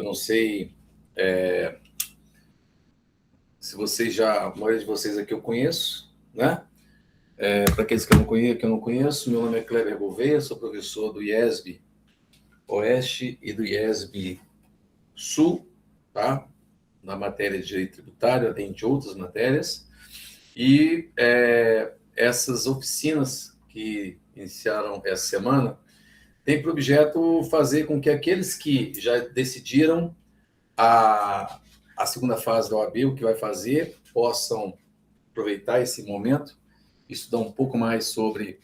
não sei se vocês já, a maioria de vocês aqui eu conheço, né? Para aqueles que eu não conheço, meu nome é Kleber Gouveia, sou professor do IESB Oeste e do IESB Sul, tá? Na matéria de direito tributário, além de outras matérias. E essas oficinas que iniciaram essa semana têm por objeto fazer com que aqueles que já decidiram a segunda fase da OAB, o que vai fazer, possam aproveitar esse momento, estudar um pouco mais sobre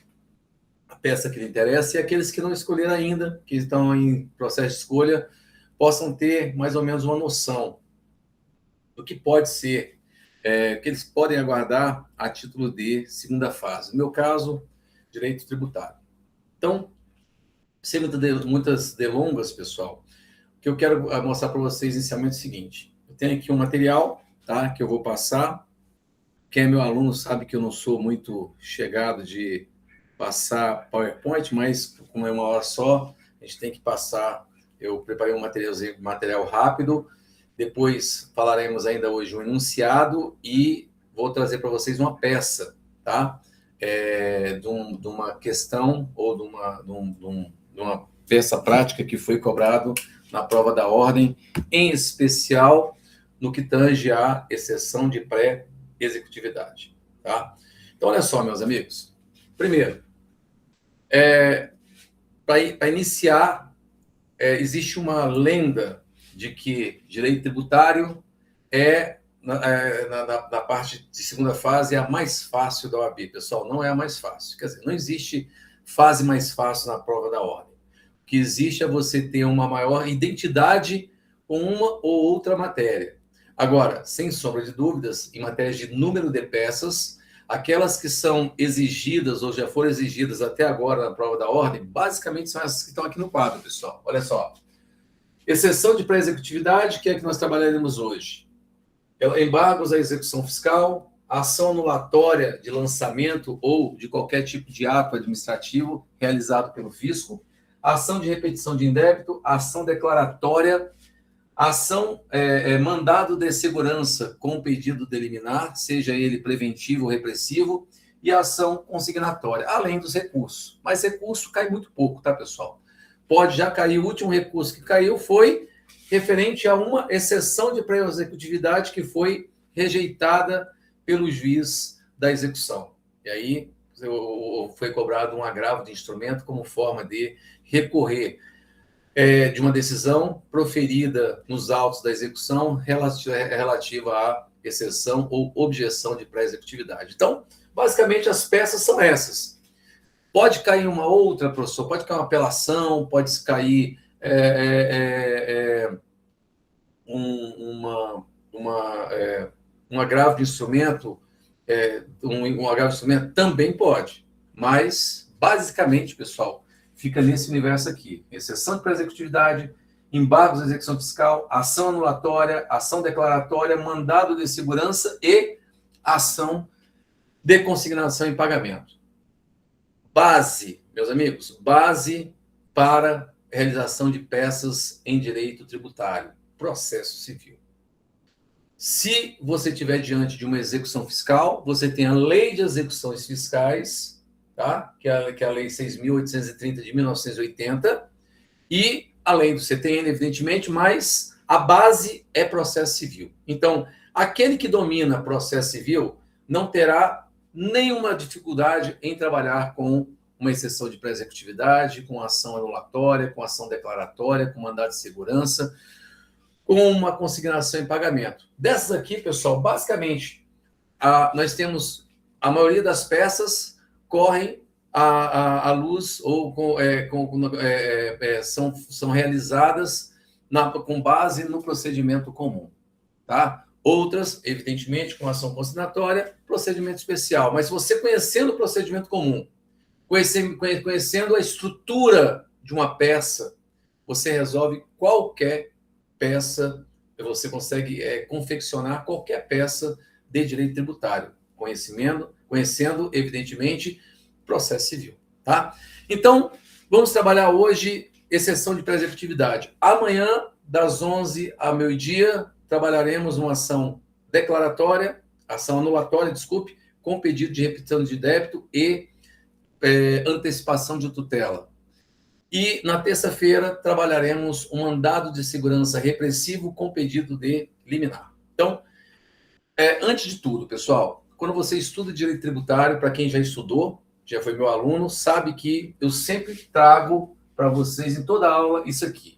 a peça que lhe interessa, e aqueles que não escolheram ainda, que estão em processo de escolha, possam ter mais ou menos uma noção do que pode ser, que eles podem aguardar a título de segunda fase. No meu caso, direito tributário. Então, sem muitas delongas, pessoal, o que eu quero mostrar para vocês inicialmente é o seguinte: eu tenho aqui um material, tá, que eu vou passar. Quem é meu aluno sabe que eu não sou muito chegado de passar PowerPoint, mas como é uma hora só, a gente tem que passar. Eu preparei um material rápido, depois falaremos ainda hoje um enunciado e vou trazer para vocês uma peça, tá? De uma questão ou de uma peça prática que foi cobrado na prova da ordem, em especial no que tange à exceção de pré-executividade, tá? Então, olha só, meus amigos. Primeiro, para iniciar, existe uma lenda de que direito tributário na parte de segunda fase, é a mais fácil da OAB. Pessoal, não é a mais fácil. Quer dizer, não existe fase mais fácil na prova da ordem. O que existe é você ter uma maior identidade com uma ou outra matéria. Agora, sem sombra de dúvidas, em matéria de número de peças, aquelas que são exigidas ou já foram exigidas até agora na prova da ordem, basicamente são essas que estão aqui no quadro, pessoal. Olha só. Exceção de pré-executividade, que é que nós trabalharemos hoje. Embargos à execução fiscal, ação anulatória de lançamento ou de qualquer tipo de ato administrativo realizado pelo fisco, ação de repetição de indébito, ação declaratória, ação mandado de segurança com pedido de liminar, seja ele preventivo ou repressivo, e ação consignatória, além dos recursos. Mas recurso cai muito pouco, tá, pessoal? Pode já cair, o último recurso que caiu foi referente a uma exceção de pré-executividade que foi rejeitada pelo juiz da execução. E aí foi cobrado um agravo de instrumento como forma de recorrer de uma decisão proferida nos autos da execução relativa à exceção ou objeção de pré-executividade. Então, basicamente, as peças são essas. Pode cair uma outra, professor, pode cair uma apelação, pode cair um agravo de instrumento, um agravo de instrumento também pode, mas, basicamente, pessoal, fica nesse universo aqui: exceção de pré-executividade, embargos à execução fiscal, ação anulatória, ação declaratória, mandado de segurança e ação de consignação em pagamento. Base, meus amigos, base para realização de peças em direito tributário, processo civil. Se você estiver diante de uma execução fiscal, você tem a Lei de Execuções Fiscais, tá? que é a Lei 6.830 de 1980, e além do CTN, evidentemente, mas a base é processo civil. Então, aquele que domina processo civil não terá nenhuma dificuldade em trabalhar com uma exceção de pré-executividade, com ação anulatória, com ação declaratória, com mandado de segurança, com uma consignação em pagamento. Dessas aqui, pessoal, basicamente, nós temos a maioria das peças correm à luz ou são realizadas com base no procedimento comum, tá? Outras, evidentemente, com ação consignatória, procedimento especial. Mas você conhecendo o procedimento comum, conhecendo a estrutura de uma peça, você resolve qualquer peça, você consegue confeccionar qualquer peça de direito tributário, conhecendo, evidentemente, processo civil, tá? Então, vamos trabalhar hoje exceção de pré-executividade. Amanhã das 11 ao meio-dia, trabalharemos uma ação declaratória, ação anulatória, desculpe, com pedido de repetição de débito e antecipação de tutela. E na terça-feira trabalharemos um mandado de segurança repressivo com pedido de liminar. Então, antes de tudo, pessoal, quando você estuda direito tributário, para quem já estudou, já foi meu aluno, sabe que eu sempre trago para vocês em toda aula isso aqui.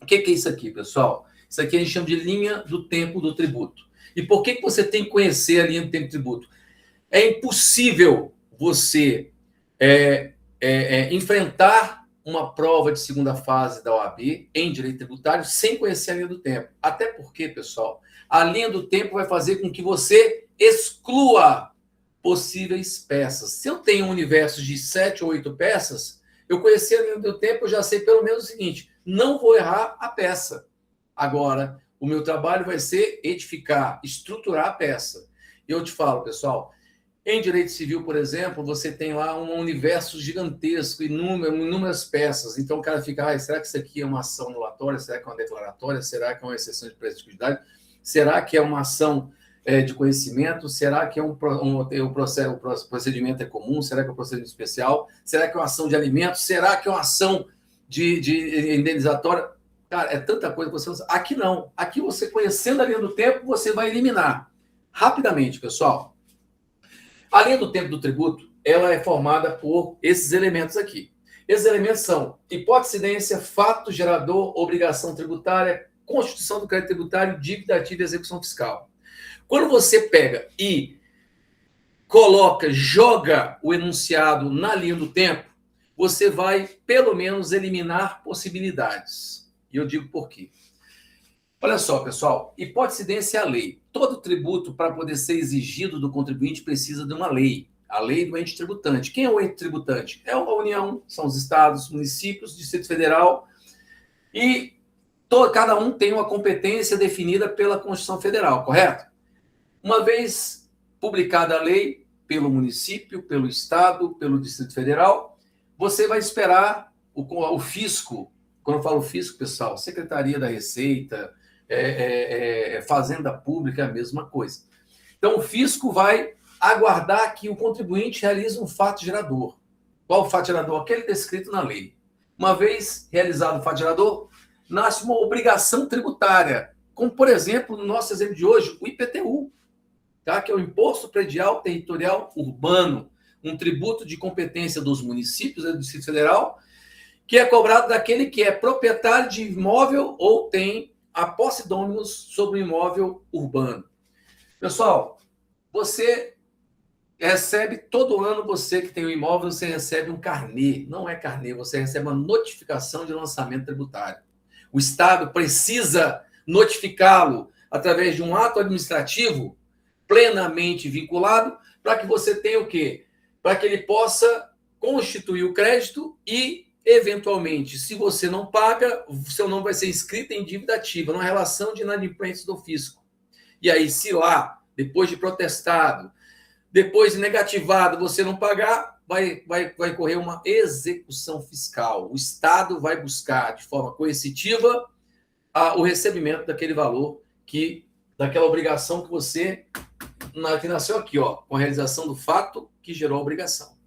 O que é isso aqui, pessoal? Isso aqui a gente chama de linha do tempo do tributo. E por que você tem que conhecer a linha do tempo do tributo? É impossível você enfrentar uma prova de segunda fase da OAB em direito tributário sem conhecer a linha do tempo. Até porque, pessoal, a linha do tempo vai fazer com que você exclua possíveis peças. Se eu tenho um universo de 7 ou 8 peças, eu conhecer a linha do tempo, eu já sei pelo menos o seguinte: não vou errar a peça. Agora, o meu trabalho vai ser edificar, estruturar a peça. E eu te falo, pessoal, em direito civil, por exemplo, você tem lá um universo gigantesco, inúmeras peças. Então o cara fica, será que isso aqui é uma ação anulatória? Será que é uma declaratória? Será que é uma exceção de previsibilidade? Será que é uma ação de conhecimento? Será que é o procedimento é comum? Será que é um procedimento especial? Será que é uma ação de alimentos? Será que é uma ação de indenizatória? Cara, é tanta coisa que você não sabe. Aqui não. Aqui você, conhecendo a linha do tempo, você vai eliminar rapidamente, pessoal. A linha do tempo do tributo, ela é formada por esses elementos aqui. Esses elementos são hipótese de incidência, fato gerador, obrigação tributária, constituição do crédito tributário, dívida ativa e execução fiscal. Quando você pega e coloca, joga o enunciado na linha do tempo, você vai, pelo menos, eliminar possibilidades. E eu digo por quê. Olha só, pessoal, hipótese de incidência é a lei. Todo tributo, para poder ser exigido do contribuinte, precisa de uma lei. A lei do ente tributante. Quem é o ente tributante? É a União, são os estados, municípios, Distrito Federal, e cada um tem uma competência definida pela Constituição Federal, correto? Uma vez publicada a lei pelo município, pelo estado, pelo Distrito Federal, você vai esperar o fisco. Quando eu falo fisco, pessoal, Secretaria da Receita, Fazenda Pública, é a mesma coisa. Então, o fisco vai aguardar que o contribuinte realize um fato gerador. Qual o fato gerador? Aquele descrito na lei. Uma vez realizado o fato gerador, nasce uma obrigação tributária, como, por exemplo, no nosso exemplo de hoje, o IPTU, tá? Que é o Imposto Predial Territorial Urbano, um tributo de competência dos municípios e do Distrito Federal, que é cobrado daquele que é proprietário de imóvel ou tem a posse dominus sobre o imóvel urbano. Pessoal, você recebe todo ano, você que tem um imóvel, você recebe um carnê. Não é carnê, você recebe uma notificação de lançamento tributário. O Estado precisa notificá-lo através de um ato administrativo plenamente vinculado para que você tenha o quê? Para que ele possa constituir o crédito e, eventualmente, se você não paga, seu nome vai ser inscrito em dívida ativa, numa relação de inadimplência do fisco. E aí, se lá, depois de protestado, depois de negativado, você não pagar, vai correr uma execução fiscal. O Estado vai buscar, de forma coercitiva, o recebimento daquele valor, daquela obrigação que você, que nasceu aqui, com a realização do fato que gerou a obrigação.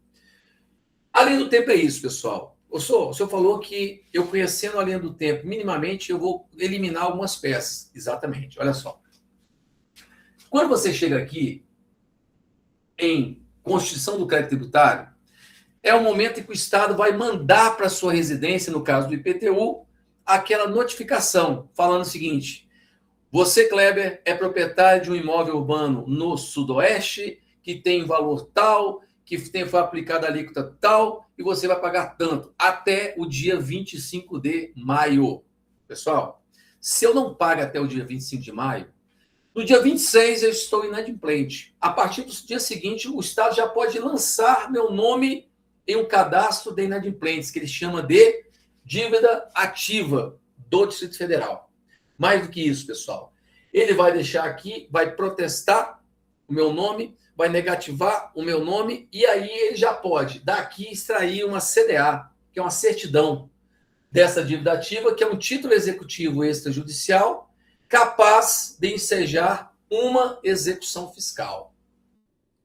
A linha do tempo é isso, pessoal. O senhor falou que eu, conhecendo a linha do tempo minimamente, eu vou eliminar algumas peças. Exatamente, olha só. Quando você chega aqui em constituição do crédito tributário, é o momento em que o Estado vai mandar para a sua residência, no caso do IPTU, aquela notificação, falando o seguinte: você, Kleber, é proprietário de um imóvel urbano no Sudoeste, que tem valor tal, que foi aplicada a alíquota tal, e você vai pagar tanto, até o dia 25 de maio. Pessoal, se eu não pago até o dia 25 de maio, no dia 26 eu estou inadimplente. A partir do dia seguinte, o Estado já pode lançar meu nome em um cadastro de inadimplentes, que ele chama de dívida ativa do Distrito Federal. Mais do que isso, pessoal. Ele vai deixar aqui, vai protestar o meu nome, vai negativar o meu nome, e aí ele já pode, daqui, extrair uma CDA, que é uma certidão dessa dívida ativa, que é um título executivo extrajudicial capaz de ensejar uma execução fiscal.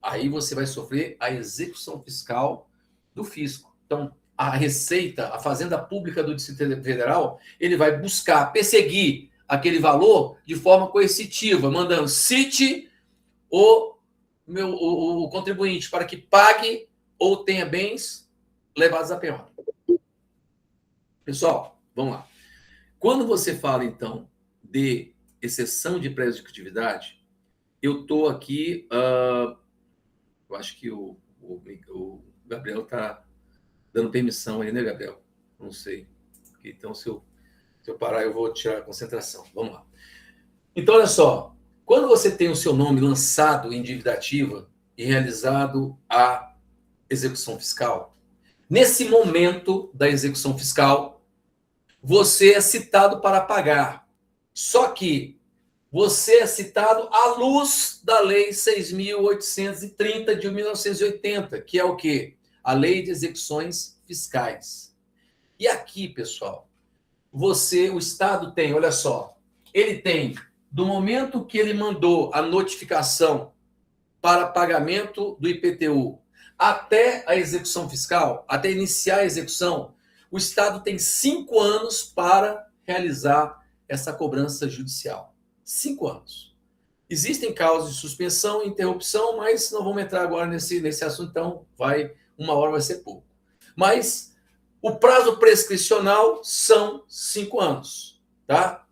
Aí você vai sofrer a execução fiscal do fisco. Então, a Receita, a Fazenda Pública do Distrito Federal, ele vai buscar, perseguir aquele valor de forma coercitiva, mandando cite o contribuinte para que pague ou tenha bens levados à penhora. Pessoal, vamos lá. Quando você fala, então, de exceção de pré-executividade, eu estou aqui... eu acho que o Gabriel está dando permissão aí, né, Gabriel? Não sei. Então, se eu parar, eu vou tirar a concentração. Vamos lá. Então, olha só. Quando você tem o seu nome lançado em dívida ativa e realizado a execução fiscal, nesse momento da execução fiscal, você é citado para pagar. Só que você é citado à luz da Lei 6.830 de 1980, que é o quê? A Lei de Execuções Fiscais. E aqui, pessoal, o Estado tem, olha só, ele tem, do momento que ele mandou a notificação para pagamento do IPTU até a execução fiscal, até iniciar a execução, o Estado tem 5 anos para realizar essa cobrança judicial. 5 anos. Existem causas de suspensão e interrupção, mas não vamos entrar agora nesse assunto, então uma hora vai ser pouco. Mas o prazo prescricional são 5 anos, tá?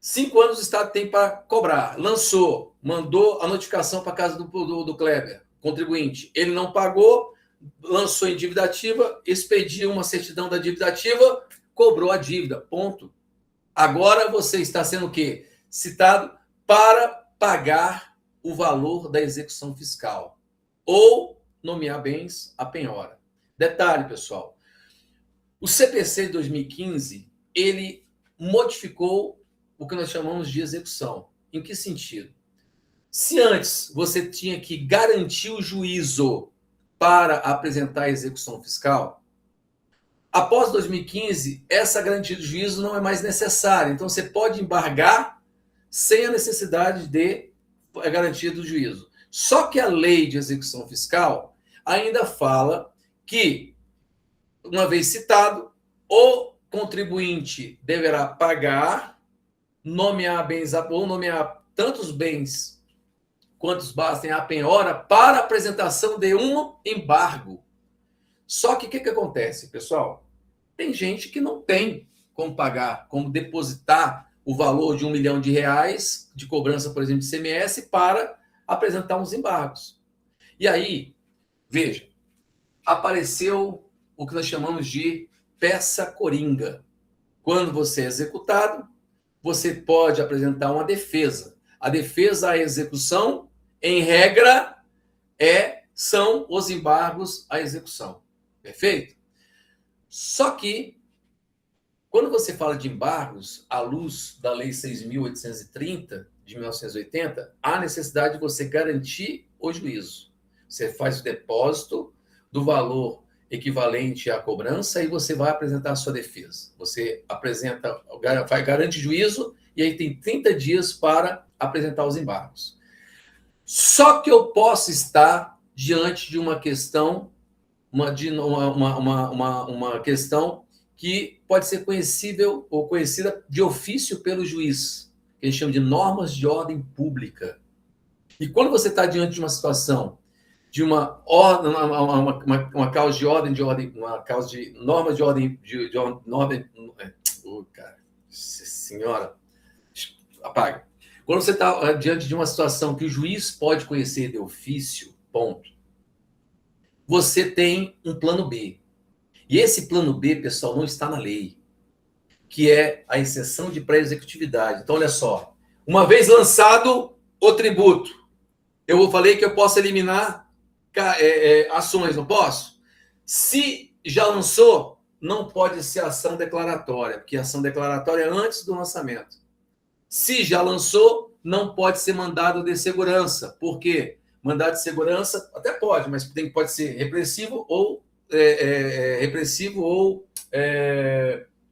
5 anos o Estado tem para cobrar. Lançou, mandou a notificação para a casa do Kleber, contribuinte. Ele não pagou, lançou em dívida ativa, expediu uma certidão da dívida ativa, cobrou a dívida, ponto. Agora você está sendo o quê? Citado para pagar o valor da execução fiscal ou nomear bens à penhora. Detalhe, pessoal, o CPC de 2015, ele modificou o que nós chamamos de execução. Em que sentido? Se antes você tinha que garantir o juízo para apresentar a execução fiscal, após 2015, essa garantia de juízo não é mais necessária. Então, você pode embargar sem a necessidade de garantia do juízo. Só que a lei de execução fiscal ainda fala que, uma vez citado, o contribuinte deverá pagar, nomear bens ou nomear tantos bens quantos bastem à penhora para apresentação de um embargo. Só que o que acontece, pessoal? Tem gente que não tem como pagar, como depositar o valor de R$1 milhão de cobrança, por exemplo, de ICMS, para apresentar uns embargos. E aí, veja, apareceu o que nós chamamos de peça coringa. Quando você é executado, você pode apresentar uma defesa. A defesa à execução, em regra, são os embargos à execução. Perfeito? Só que, quando você fala de embargos, à luz da Lei 6.830 de 1980, há necessidade de você garantir o juízo. Você faz o depósito do valor equivalente à cobrança e você vai apresentar a sua defesa. Você garante juízo e aí tem 30 dias para apresentar os embargos. Só que eu posso estar diante de uma questão, uma questão que pode ser conhecível ou conhecida de ofício pelo juiz, que a gente chama de normas de ordem pública. E quando você está diante de uma situação de uma causa de ordem, uma causa de norma de ordem, cara, senhora, apaga. Quando você está diante de uma situação que o juiz pode conhecer de ofício, ponto, você tem um plano B. E esse plano B, pessoal, não está na lei, que é a exceção de pré-executividade. Então, olha só, uma vez lançado o tributo, eu falei que eu posso eliminar ações, não posso? Se já lançou, não pode ser ação declaratória, porque a ação declaratória é antes do lançamento. Se já lançou, não pode ser mandado de segurança. Por quê? Mandado de segurança até pode, mas pode ser repressivo ou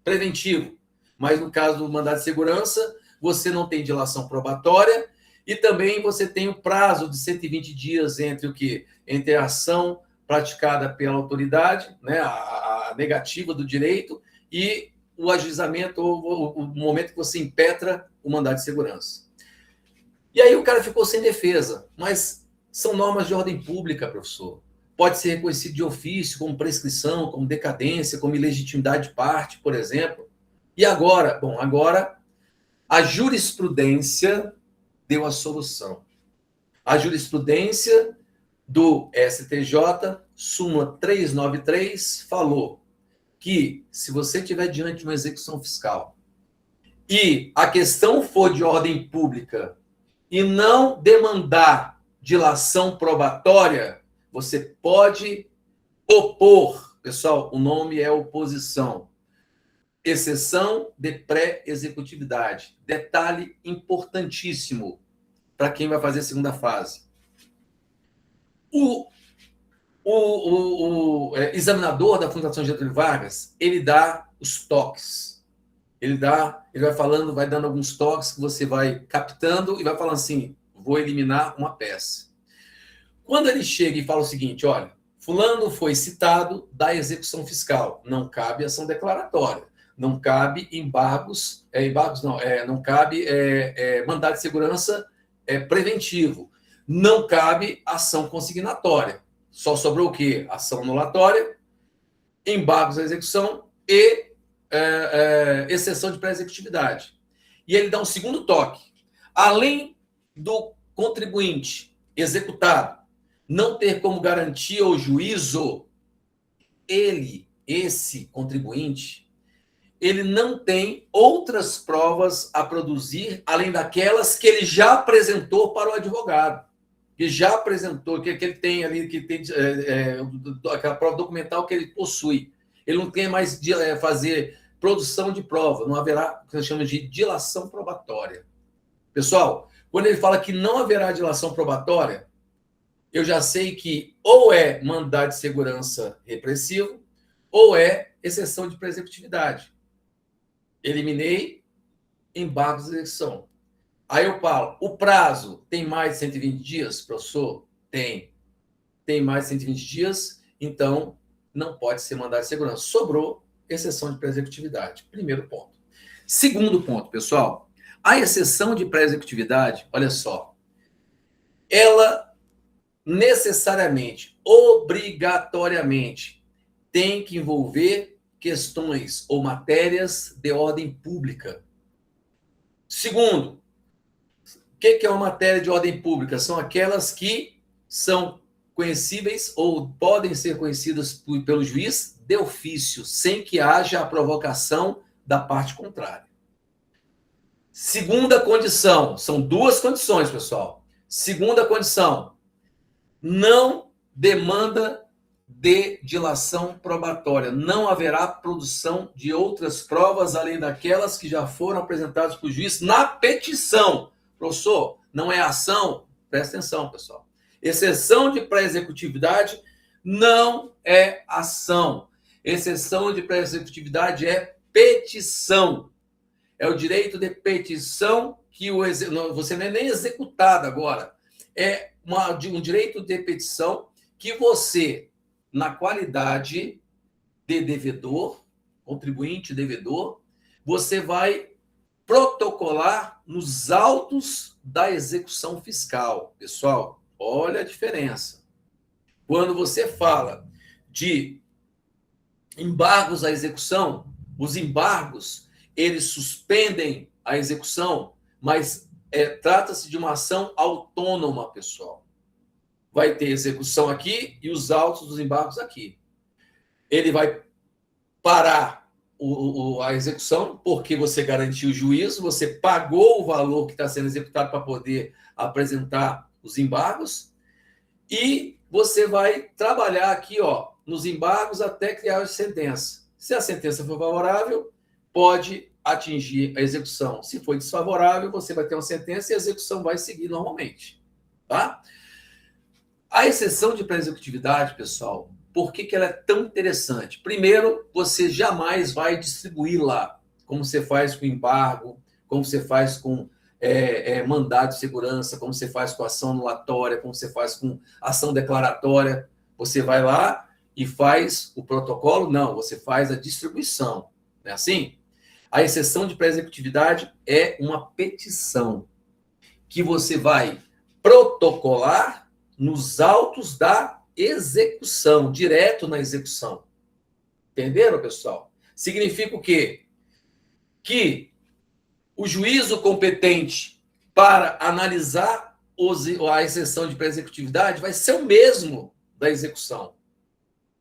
preventivo. Mas no caso do mandado de segurança, você não tem dilação probatória e também você tem o prazo de 120 dias entre o quê? Entre a ação praticada pela autoridade, né, a negativa do direito, e o ajuizamento, ou o momento que você impetra o mandado de segurança. E aí o cara ficou sem defesa, mas são normas de ordem pública, professor. Pode ser reconhecido de ofício, como prescrição, como decadência, como ilegitimidade de parte, por exemplo. E agora? Bom, agora a jurisprudência deu a solução. A jurisprudência do STJ, súmula 393, falou que se você estiver diante de uma execução fiscal e a questão for de ordem pública e não demandar dilação probatória, você pode opor. Pessoal, o nome é oposição. Exceção de pré-executividade. Detalhe importantíssimo para quem vai fazer a segunda fase. O examinador da Fundação Getúlio Vargas, ele dá os toques. Ele vai falando, vai dando alguns toques que você vai captando e vai falando assim, vou eliminar uma peça. Quando ele chega e fala o seguinte, olha, fulano foi citado da execução fiscal, não cabe ação declaratória, não cabe embargos não cabe mandado de segurança preventivo, não cabe ação consignatória. Só sobrou o quê? Ação anulatória, embargos à execução e exceção de pré-executividade. E ele dá um segundo toque. Além do contribuinte executado não ter como garantia o juízo, esse contribuinte, ele não tem outras provas a produzir além daquelas que ele já apresentou para o advogado. Que já apresentou, que ele tem ali, que tem aquela prova documental que ele possui. Ele não tem mais de fazer produção de prova, não haverá o que nós chamamos de dilação probatória. Pessoal, quando ele fala que não haverá dilação probatória, eu já sei que ou é mandado de segurança repressivo ou é exceção de pré-executividade. Eliminei embargos de execução. Aí eu falo, o prazo tem mais de 120 dias, professor? Tem. Tem mais de 120 dias, então não pode ser mandado de segurança. Sobrou exceção de pré-executividade. Primeiro ponto. Segundo ponto, pessoal, a exceção de pré-executividade, olha só, ela necessariamente, obrigatoriamente, tem que envolver questões ou matérias de ordem pública. Segundo, o que é uma matéria de ordem pública? São aquelas que são conhecíveis ou podem ser conhecidas pelo juiz de ofício, sem que haja a provocação da parte contrária. Segunda condição, são duas condições, pessoal. Segunda condição, não demanda de dilação probatória. Não haverá produção de outras provas além daquelas que já foram apresentadas para o juiz na petição. Professor, não é ação? Presta atenção, pessoal. Exceção de pré-executividade não é ação. Exceção de pré-executividade é petição. É o direito de petição que você não é nem executado agora. É um direito de petição que você, na qualidade de devedor, contribuinte devedor, você vai protocolar nos autos da execução fiscal. Pessoal, olha a diferença. Quando você fala de embargos à execução, os embargos, eles suspendem a execução, mas trata-se de uma ação autônoma, pessoal. Vai ter execução aqui e os autos dos embargos aqui. Ele vai parar a execução, porque você garantiu o juízo, você pagou o valor que está sendo executado para poder apresentar os embargos, e você vai trabalhar aqui, ó, nos embargos até criar a sentença. Se a sentença for favorável, pode atingir a execução. Se for desfavorável, você vai ter uma sentença e a execução vai seguir normalmente. Tá? A exceção de pré-executividade, pessoal, por que ela é tão interessante? Primeiro, você jamais vai distribuir lá, como você faz com embargo, como você faz com mandado de segurança, como você faz com ação anulatória, como você faz com ação declaratória. Você vai lá e faz o protocolo? Não, você faz a distribuição. Não é assim? A exceção de pré-executividade é uma petição que você vai protocolar nos autos da execução, direto na execução. Entenderam, pessoal? Significa o quê? Que o juízo competente para analisar a exceção de pré-executividade vai ser o mesmo da execução.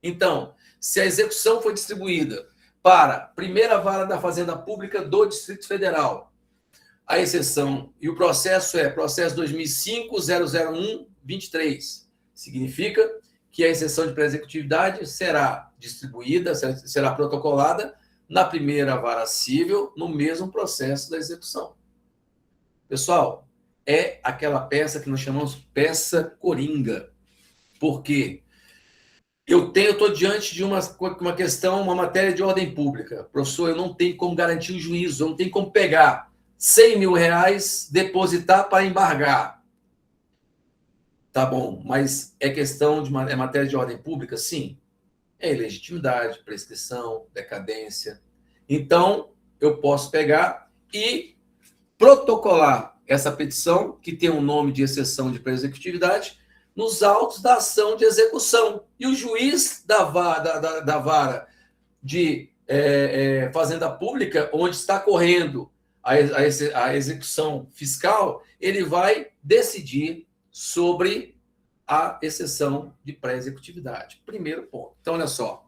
Então, se a execução foi distribuída para a primeira vara da Fazenda Pública do Distrito Federal, a exceção, e o processo é processo 2005-001-23, significa que a exceção de pré-executividade será distribuída, será protocolada na primeira vara cível, no mesmo processo da execução. Pessoal, é aquela peça que nós chamamos peça coringa. Por quê? Eu estou diante de uma questão, uma matéria de ordem pública. Professor, eu não tenho como garantir o juízo, eu não tenho como pegar 100 mil reais, depositar para embargar. Tá bom, mas é questão de é matéria de ordem pública? Sim. É ilegitimidade, prescrição, decadência. Então, eu posso pegar e protocolar essa petição, que tem um nome de exceção de pré-executividade, nos autos da ação de execução. E o juiz da vara de Fazenda Pública, onde está correndo a execução fiscal, ele vai decidir sobre a exceção de pré-executividade. Primeiro ponto. Então, olha só.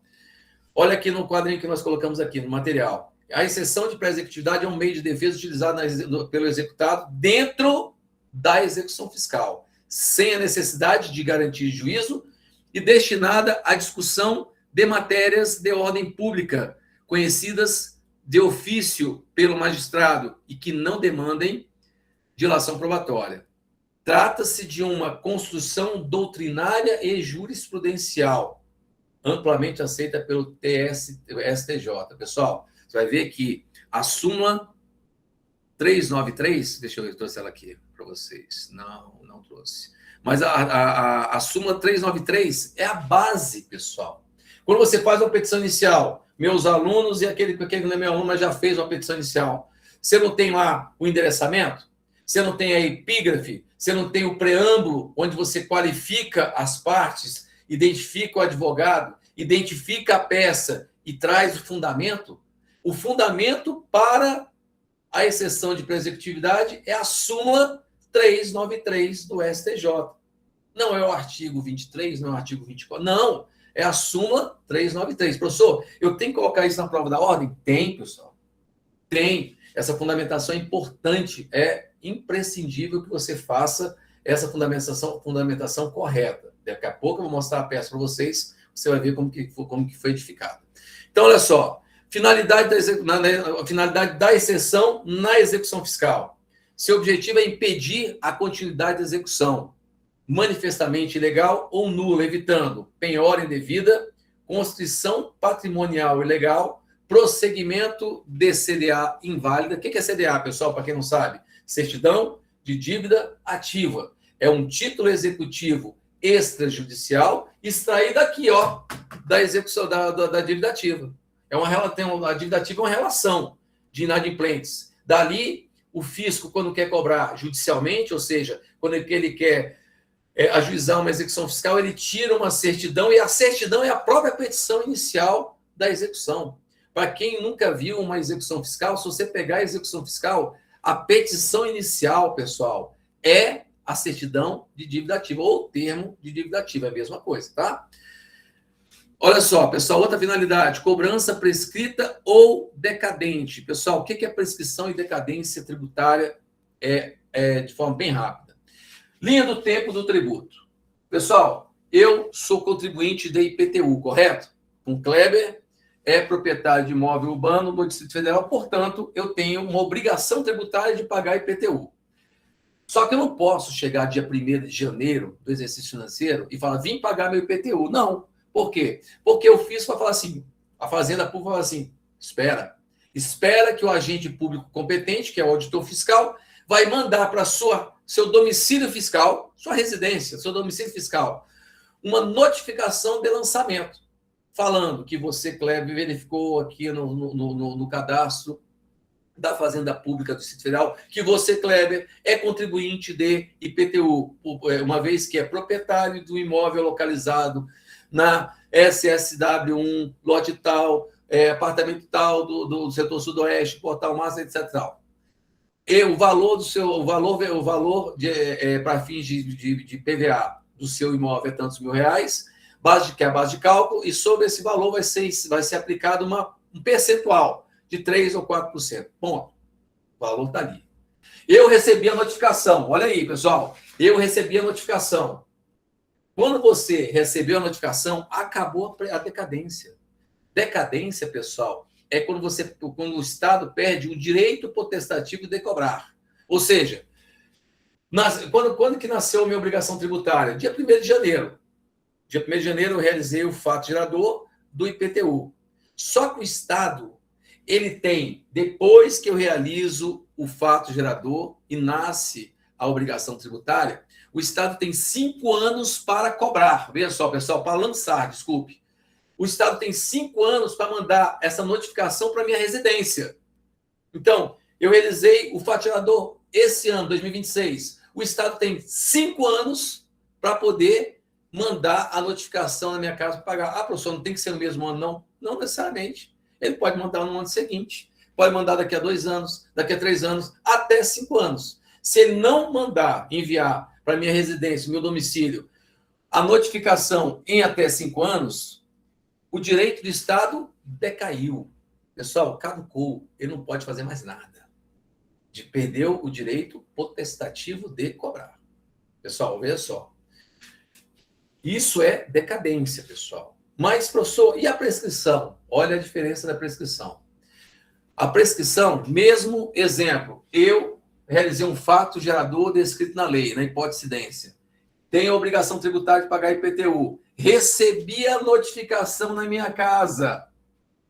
Olha aqui no quadrinho que nós colocamos aqui no material. A exceção de pré-executividade é um meio de defesa utilizado pelo executado dentro da execução fiscal, sem a necessidade de garantir juízo e destinada à discussão de matérias de ordem pública, conhecidas de ofício pelo magistrado e que não demandem dilação probatória. Trata-se de uma construção doutrinária e jurisprudencial, amplamente aceita pelo STJ. Pessoal, você vai ver que a súmula 393, deixa eu ver se eu trouxe ela aqui para vocês. Não trouxe. Mas a súmula 393 é a base, pessoal. Quando você faz uma petição inicial, meus alunos e aquele que não é meu aluno, mas já fez uma petição inicial, você não tem lá o endereçamento? Você não tem a epígrafe? Você não tem o preâmbulo, onde você qualifica as partes, identifica o advogado, identifica a peça e traz o fundamento? O fundamento para a exceção de pré-executividade é a súmula 393 do STJ. Não é o artigo 23, não é o artigo 24. Não, é a súmula 393. Professor, eu tenho que colocar isso na prova da ordem? Tem, pessoal. Tem. Essa fundamentação é importante, é imprescindível que você faça essa fundamentação correta. Daqui a pouco eu vou mostrar a peça para vocês, você vai ver como que foi edificada. Então, olha só, finalidade da exceção na execução fiscal. Seu objetivo é impedir a continuidade da execução, manifestamente ilegal ou nula, evitando penhora indevida, constrição patrimonial ilegal, prosseguimento de CDA inválida. O que é CDA, pessoal, para quem não sabe? Certidão de dívida ativa. É um título executivo extrajudicial extraído aqui, ó, da execução da dívida ativa. A dívida ativa é uma relação de inadimplentes. Dali, o fisco, quando quer cobrar judicialmente, ou seja, quando ele quer ajuizar uma execução fiscal, ele tira uma certidão, e a certidão é a própria petição inicial da execução. Para quem nunca viu uma execução fiscal, se você pegar a execução fiscal, a petição inicial, pessoal, é a certidão de dívida ativa, ou o termo de dívida ativa, é a mesma coisa, tá? Olha só, pessoal, outra finalidade, cobrança prescrita ou decadente. Pessoal, o que é prescrição e decadência tributária de forma bem rápida? Linha do tempo do tributo. Pessoal, eu sou contribuinte da IPTU, correto? Com Kleber, é proprietário de imóvel urbano no Distrito Federal, portanto, eu tenho uma obrigação tributária de pagar IPTU. Só que eu não posso chegar dia 1º de janeiro do exercício financeiro e falar, vim pagar meu IPTU. Não, Por quê? Porque eu fiz para falar assim, a Fazenda Pública fala assim, espera que o agente público competente, que é o auditor fiscal, vai mandar para seu domicílio fiscal, sua residência, seu domicílio fiscal, uma notificação de lançamento, falando que você, Kleber, verificou aqui no cadastro da Fazenda Pública do Distrito Federal, que você, Kleber, é contribuinte de IPTU, uma vez que é proprietário do imóvel localizado na SSW1, lote tal, apartamento tal, do setor sudoeste, portal massa, etc. Tal. E o valor para fins de PVA do seu imóvel é tantos mil reais, que é a base de cálculo, e sobre esse valor vai ser aplicado um percentual de 3% ou 4%. Ponto. O valor está ali. Eu recebi a notificação. Olha aí, pessoal. Eu recebi a notificação. Quando você recebeu a notificação, acabou a decadência. Decadência, pessoal, é quando o Estado perde o direito potestativo de cobrar. Ou seja, quando que nasceu a minha obrigação tributária? Dia 1º de janeiro. Dia 1º de janeiro eu realizei o fato gerador do IPTU. Só que o Estado, ele tem, depois que eu realizo o fato gerador e nasce a obrigação tributária, o Estado tem 5 anos para cobrar. Veja só, pessoal, para lançar, desculpe. O Estado tem 5 anos para mandar essa notificação para minha residência. Então, eu realizei o fato gerador esse ano, 2026. O Estado tem 5 anos para poder mandar a notificação na minha casa para pagar. Ah, professor, não tem que ser no mesmo ano, não? Não necessariamente. Ele pode mandar no ano seguinte, pode mandar daqui a 2 anos, daqui a 3 anos, até 5 anos. Se ele não enviar para minha residência, meu domicílio, a notificação em até 5 anos, o direito do Estado decaiu. Pessoal, caducou. Ele não pode fazer mais nada. Perdeu o direito potestativo de cobrar. Pessoal, veja só. Isso é decadência, pessoal. Mas, professor, e a prescrição? Olha a diferença da prescrição. A prescrição, mesmo exemplo, eu realizei um fato gerador descrito na lei, na hipótese de incidência. Tenho a obrigação tributária de pagar IPTU. Recebi a notificação na minha casa,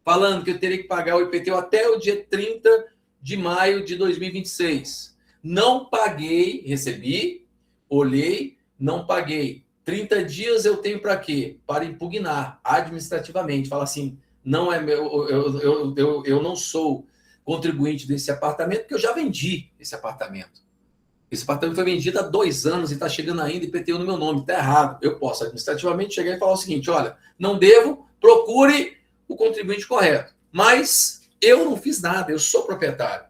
falando que eu teria que pagar o IPTU até o dia 30 de maio de 2026. Não paguei, recebi, olhei, não paguei. 30 dias eu tenho para quê? Para impugnar administrativamente. Fala assim, não é meu, eu não sou contribuinte desse apartamento, porque eu já vendi esse apartamento. Esse apartamento foi vendido há 2 anos e está chegando ainda IPTU no meu nome. Está errado. Eu posso administrativamente chegar e falar o seguinte, olha, não devo, procure o contribuinte correto. Mas eu não fiz nada, eu sou proprietário.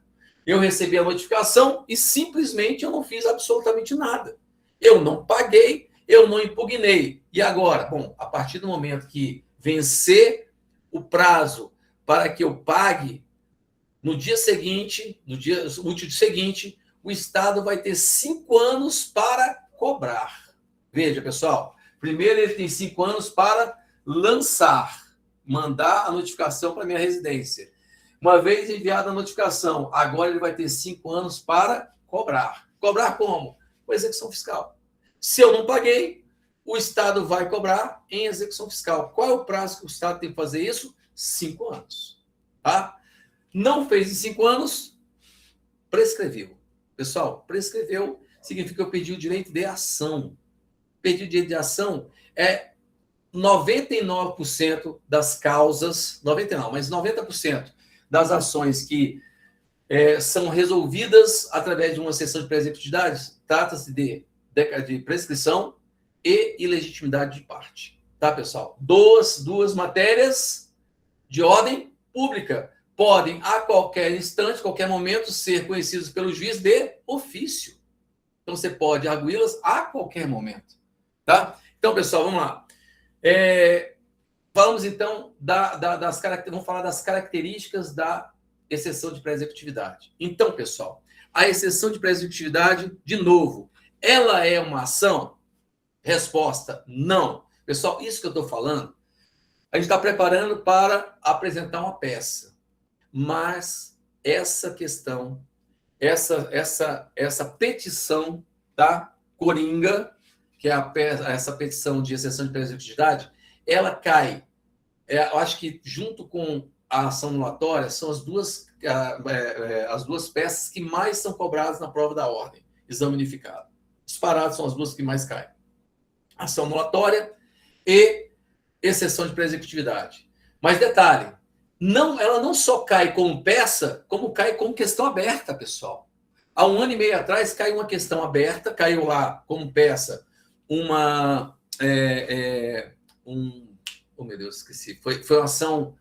Eu recebi a notificação e simplesmente eu não fiz absolutamente nada. Eu não paguei, eu não impugnei. E agora? Bom, a partir do momento que vencer o prazo para que eu pague, no dia seguinte, no dia útil seguinte, o Estado vai ter 5 anos para cobrar. Veja, pessoal, primeiro ele tem 5 anos para lançar, mandar a notificação para minha residência. Uma vez enviada a notificação, agora ele vai ter 5 anos para cobrar. Cobrar como? Com execução fiscal. Se eu não paguei, o Estado vai cobrar em execução fiscal. Qual é o prazo que o Estado tem que fazer isso? 5 anos. Tá? Não fez em 5 anos, prescreveu. Pessoal, prescreveu significa que eu perdi o direito de ação. Perdi o direito de ação é 99% das causas, 99%, mas 90% das ações que são resolvidas através de uma sessão de pré-executividade, trata-se de prescrição e ilegitimidade de parte. Tá, pessoal? Duas matérias de ordem pública podem, a qualquer instante, qualquer momento, ser conhecidos pelo juiz de ofício. Então, você pode arguí-las a qualquer momento. Tá? Então, pessoal, vamos lá. Falamos, então, vamos falar das características da exceção de pré-executividade. Então, pessoal, a exceção de pré-executividade, de novo, ela é uma ação? Resposta, não. Pessoal, isso que eu estou falando, a gente está preparando para apresentar uma peça. Mas essa questão, essa petição da Coringa, que é essa petição de exceção de pré-executividade, ela cai. Eu acho que junto com a ação anulatória são as duas peças que mais são cobradas na prova da ordem, exame unificado. Disparados são as duas que mais caem. Ação anulatória e exceção de pré-executividade. Mas detalhe, ela não só cai como peça, como cai como questão aberta, pessoal. Há 1 ano e meio atrás caiu uma questão aberta, caiu lá como peça oh meu Deus, esqueci. Foi uma ação,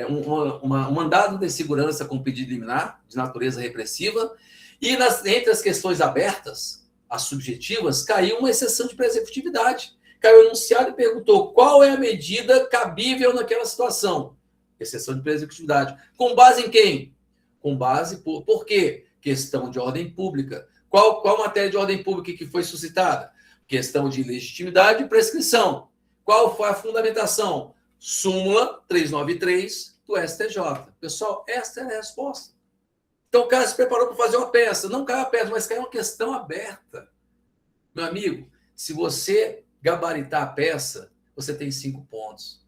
um mandado de segurança com pedido liminar, de natureza repressiva, e entre as questões abertas, as subjetivas, caiu uma exceção de pré-executividade. Caiu o enunciado e perguntou qual é a medida cabível naquela situação. Exceção de pré-executividade. Com base em quem? Com base por quê? Questão de ordem pública. Qual matéria de ordem pública que foi suscitada? Questão de legitimidade e prescrição. Qual foi a fundamentação? Súmula 393 do STJ. Pessoal, essa é a resposta. Então o cara se preparou para fazer uma peça. Não caiu a peça, mas caiu uma questão aberta. Meu amigo, se você gabaritar a peça, você tem 5 pontos.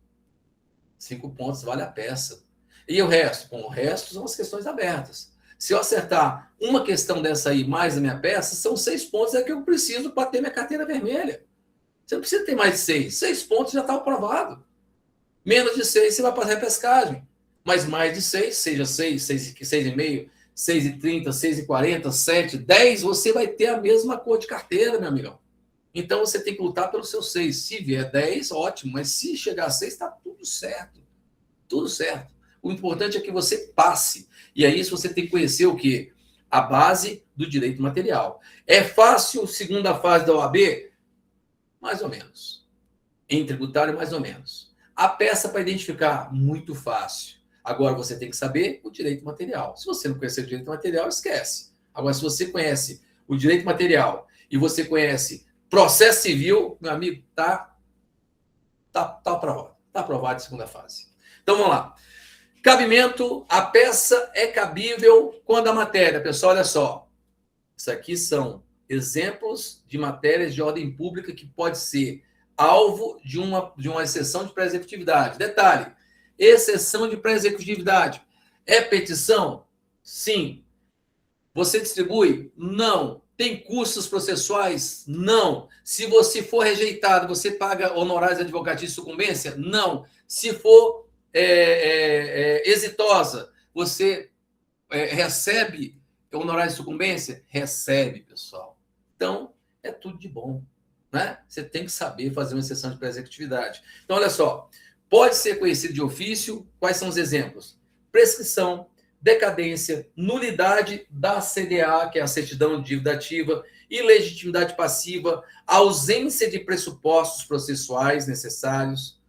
5 pontos vale a peça. E o resto? Bom, o resto são as questões abertas. Se eu acertar uma questão dessa aí mais a minha peça, são 6 pontos é que eu preciso para ter minha carteira vermelha. Você não precisa ter mais de 6. 6 pontos já está aprovado. Menos de 6 você vai para a repescagem. Mas mais de 6, seja 6, 6,5, 6,30, 6,40, 7, 10, você vai ter a mesma cor de carteira, meu amigão. Então você tem que lutar pelos seus 6. Se vier 10, ótimo. Mas se chegar a 6, está tudo certo. Tudo certo. O importante é que você passe. E aí você tem que conhecer o quê? A base do direito material. É fácil, segunda fase da OAB? Mais ou menos. Em tributário, mais ou menos. A peça para identificar, muito fácil. Agora você tem que saber o direito material. Se você não conhecer o direito material, esquece. Agora, se você conhece o direito material e você conhece processo civil, meu amigo, tá aprovado. Está aprovado em segunda fase. Então, vamos lá. Cabimento, a peça é cabível quando a matéria, pessoal, olha só. Isso aqui são exemplos de matérias de ordem pública que pode ser alvo de uma exceção de pré-executividade. Detalhe, exceção de pré-executividade. É petição? Sim. Você distribui? Não. Tem custos processuais? Não. Se você for rejeitado, você paga honorários advocatícios de sucumbência? Não. Se for exitosa, você recebe honorários de sucumbência? Recebe, pessoal. Então, é tudo de bom. Né? Você tem que saber fazer uma exceção de pré-executividade. Então, olha só. Pode ser conhecido de ofício. Quais são os exemplos? Prescrição, decadência, nulidade da CDA, que é a certidão de dívida ativa, ilegitimidade passiva, ausência de pressupostos processuais necessários,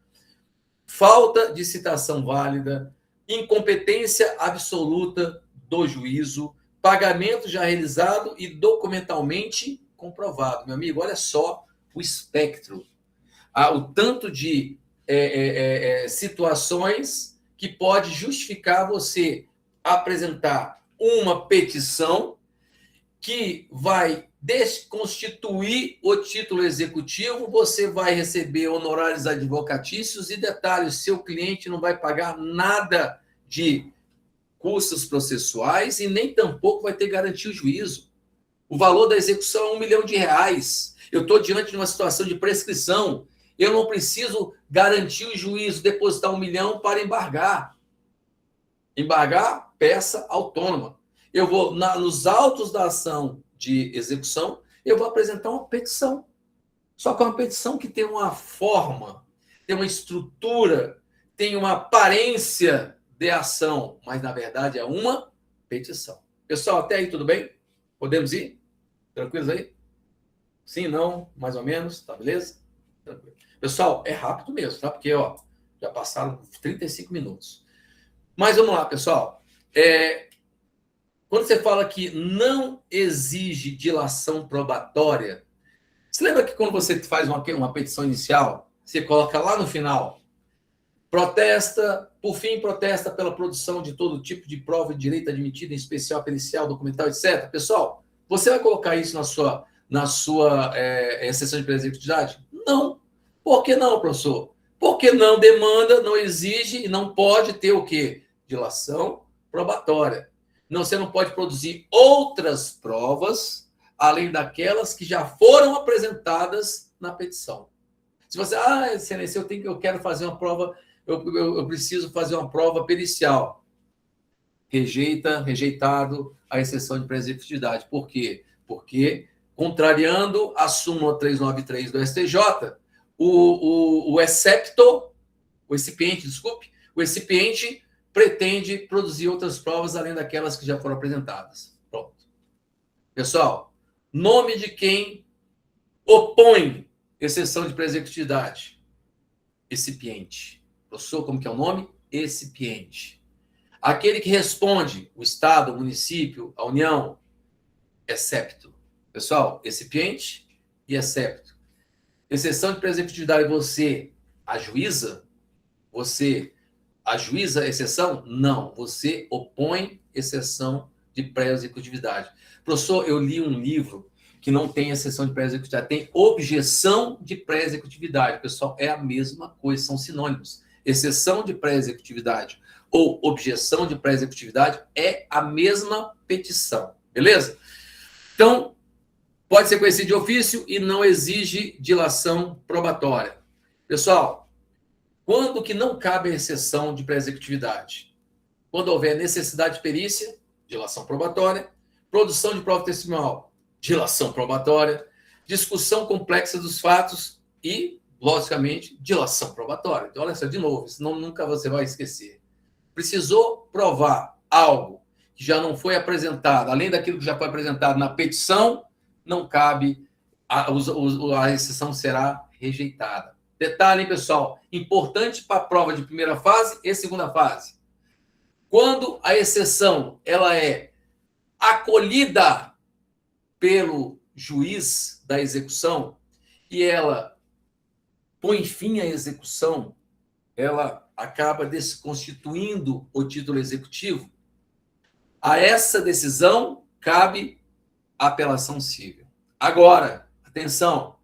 falta de citação válida, incompetência absoluta do juízo, pagamento já realizado e documentalmente comprovado. Meu amigo, olha só o espectro. O tanto de situações que pode justificar você apresentar uma petição que vai desconstituir o título executivo, você vai receber honorários advocatícios e detalhes, seu cliente não vai pagar nada de custos processuais e nem tampouco vai ter garantia o juízo. O valor da execução é R$1 milhão. Eu estou diante de uma situação de prescrição. Eu não preciso garantir o juízo, depositar R$1 milhão para embargar. Embargar, peça autônoma. Eu vou, nos autos da ação de execução, eu vou apresentar uma petição. Só que é uma petição que tem uma forma, tem uma estrutura, tem uma aparência de ação, mas, na verdade, é uma petição. Pessoal, até aí tudo bem? Podemos ir? Tranquilos aí? Sim, não, mais ou menos, tá beleza? Tranquilo. Pessoal, é rápido mesmo, tá? Porque, já passaram 35 minutos. Mas vamos lá, pessoal. Quando você fala que não exige dilação probatória, você lembra que quando você faz uma petição inicial, você coloca lá no final, protesta, por fim, protesta pela produção de todo tipo de prova de direito admitida, em especial pericial, documental, etc. Pessoal, você vai colocar isso na sua exceção de pré-executividade? Não. Por que não, professor? Porque não demanda, não exige e não pode ter o quê? Dilação probatória. Não, você não pode produzir outras provas além daquelas que já foram apresentadas na petição. Se você, excelência, eu quero fazer uma prova, eu preciso fazer uma prova pericial. Rejeitado a exceção de pré-executividade. Por quê? Porque, contrariando a súmula 393 do STJ, o recipiente pretende produzir outras provas além daquelas que já foram apresentadas. Pronto. Pessoal, nome de quem opõe exceção de pré-executividade? Recipiente. Professor, como que é o nome? Recipiente. Aquele que responde, o Estado, o município, a União, excepto. Pessoal, recipiente e excepto. Exceção de pré-executividade, você ajuiza? Você ajuiza a exceção? Não, você opõe exceção de pré-executividade. Professor, eu li um livro que não tem exceção de pré-executividade, tem objeção de pré-executividade. Pessoal, é a mesma coisa, são sinônimos. Exceção de pré-executividade ou objeção de pré-executividade é a mesma petição, beleza? Então, pode ser conhecido de ofício e não exige dilação probatória. Pessoal, quando que não cabe a exceção de pré-executividade? Quando houver necessidade de perícia, dilação probatória, produção de prova testemunhal, dilação probatória, discussão complexa dos fatos e, logicamente, dilação probatória. Então, olha só, de novo, senão nunca você vai esquecer. Precisou provar algo que já não foi apresentado, além daquilo que já foi apresentado na petição, não cabe, a exceção será rejeitada. Detalhe, hein, pessoal, importante para a prova de primeira fase e segunda fase. Quando a exceção ela é acolhida pelo juiz da execução e ela põe fim à execução, ela acaba desconstituindo o título executivo, a essa decisão cabe apelação civil. Agora, atenção,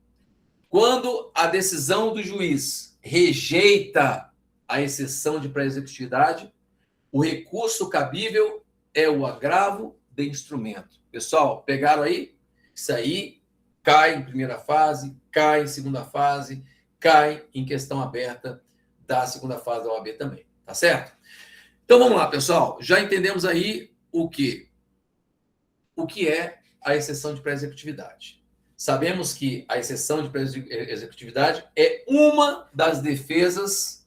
quando a decisão do juiz rejeita a exceção de pré-executividade, o recurso cabível é o agravo de instrumento. Pessoal, pegaram aí? Isso aí cai em primeira fase, cai em segunda fase, cai em questão aberta da segunda fase da OAB também, tá certo? Então vamos lá, pessoal. Já entendemos aí o que é a exceção de pré-executividade. Sabemos que a exceção de pré-executividade é uma das defesas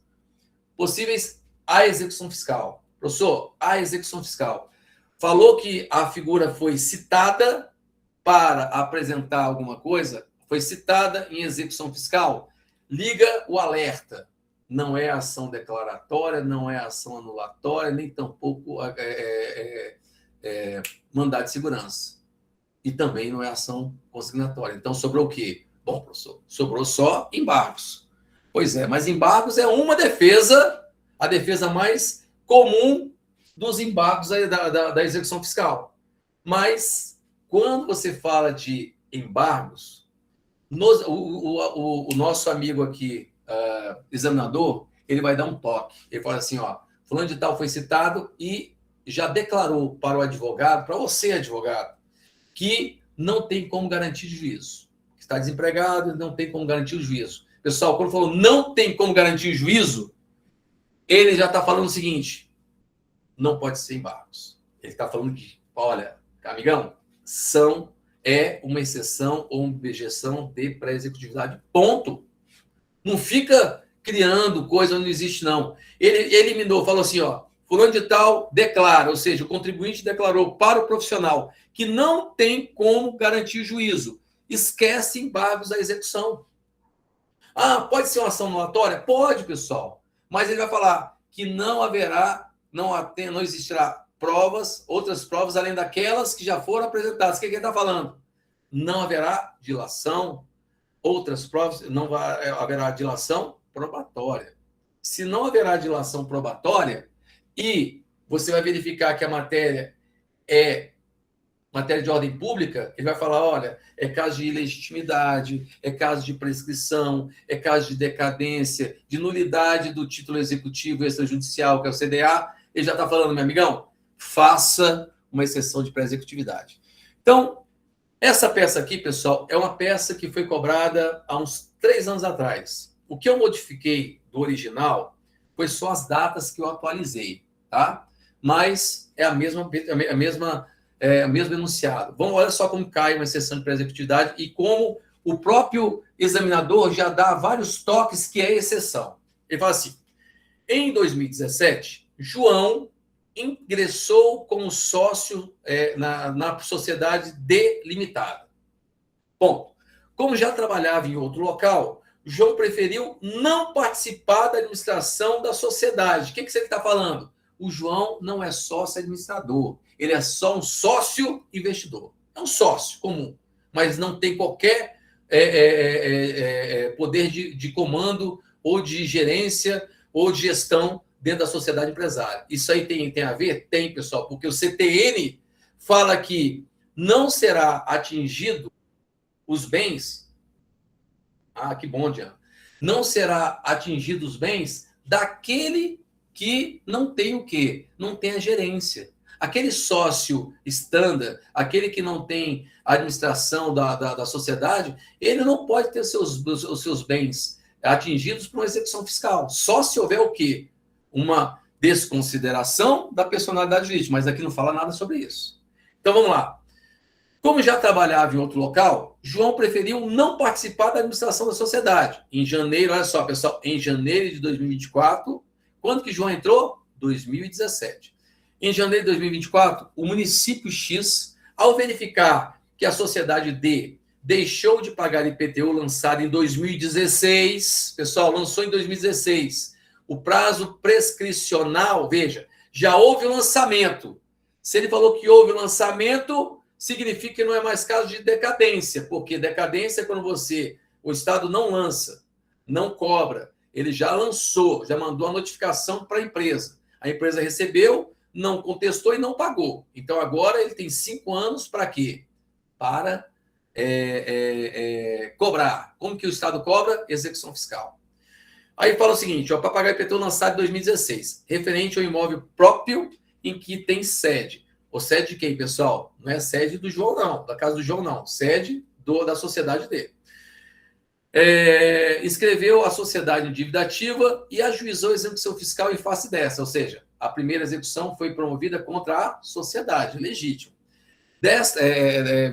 possíveis à execução fiscal. Professor, a execução fiscal falou que a figura foi citada para apresentar alguma coisa, foi citada em execução fiscal, liga o alerta. Não é ação declaratória, não é ação anulatória, nem tampouco mandado de segurança. E também não é ação consignatória. Então, sobrou o quê? Bom, professor, sobrou só embargos. Pois é, mas embargos é uma defesa, a defesa mais comum dos embargos da execução fiscal. Mas, quando você fala de embargos, o nosso amigo aqui, examinador, ele vai dar um toque. Ele fala assim, fulano de tal foi citado e já declarou para o advogado, para você, advogado, que não tem como garantir juízo. Está desempregado, não tem como garantir o juízo. Pessoal, quando falou não tem como garantir o juízo, ele já está falando o seguinte, não pode ser embargos. Ele está falando que, olha, amigão, é uma exceção ou uma objeção de pré-executividade. Ponto. Não fica criando coisa onde não existe, não. Ele eliminou, falou assim, fulano de tal declara, ou seja, o contribuinte declarou para o profissional que não tem como garantir juízo. Esquece embargos da execução. Pode ser uma ação anulatória? Pode, pessoal. Mas ele vai falar que não existirá provas, outras provas, além daquelas que já foram apresentadas. O que ele está falando? Não haverá dilação, outras provas, não haverá dilação probatória. Se não haverá dilação probatória e você vai verificar que a matéria é matéria de ordem pública, ele vai falar, olha, é caso de ilegitimidade, é caso de prescrição, é caso de decadência, de nulidade do título executivo extrajudicial, que é o CDA. Ele já está falando, meu amigão, faça uma exceção de pré-executividade. Então, essa peça aqui, pessoal, é uma peça que foi cobrada há uns 3 anos atrás. O que eu modifiquei do original foi só as datas que eu atualizei, tá? Mas é o mesmo enunciado. Vamos, olha só como cai uma exceção de pré-executividade e como o próprio examinador já dá vários toques que é exceção. Ele fala assim, em 2017, João ingressou como sócio na sociedade delimitada. Bom, como já trabalhava em outro local, João preferiu não participar da administração da sociedade. O que você está falando? O João não é sócio administrador, ele é só um sócio investidor. É um sócio comum, mas não tem qualquer poder de comando ou de gerência ou de gestão dentro da sociedade empresária. Isso aí tem a ver? Tem, pessoal, porque o CTN fala que não será atingido os bens. Ah, que bom, Diana. Não será atingido os bens daquele que não tem o quê? Não tem a gerência. Aquele sócio standard, aquele que não tem a administração da sociedade, ele não pode ter os seus bens atingidos por uma execução fiscal. Só se houver o quê? Uma desconsideração da personalidade jurídica, mas aqui não fala nada sobre isso. Então, vamos lá. Como já trabalhava em outro local, João preferiu não participar da administração da sociedade. Em janeiro, olha só, pessoal, em janeiro de 2024, quando que João entrou? 2017. Em janeiro de 2024, o município X, ao verificar que a sociedade D deixou de pagar IPTU lançado em 2016, pessoal, lançou em 2016, o prazo prescricional, veja, já houve o lançamento. Se ele falou que houve o lançamento, significa que não é mais caso de decadência, porque decadência é quando o Estado não lança, não cobra. Ele já lançou, já mandou a notificação para a empresa. A empresa recebeu, não contestou e não pagou. Então, agora ele tem 5 anos para quê? Para cobrar. Como que o Estado cobra? Execução fiscal. Aí fala o seguinte, para pagar IPTU lançado em 2016, referente ao imóvel próprio em que tem sede. Ou sede de quem, pessoal? Não é sede do João, não. Da casa do João, não. Sede da sociedade dele. Escreveu a sociedade em dívida ativa e ajuizou a execução fiscal em face dessa. Ou seja, a primeira execução foi promovida contra a sociedade, legítimo.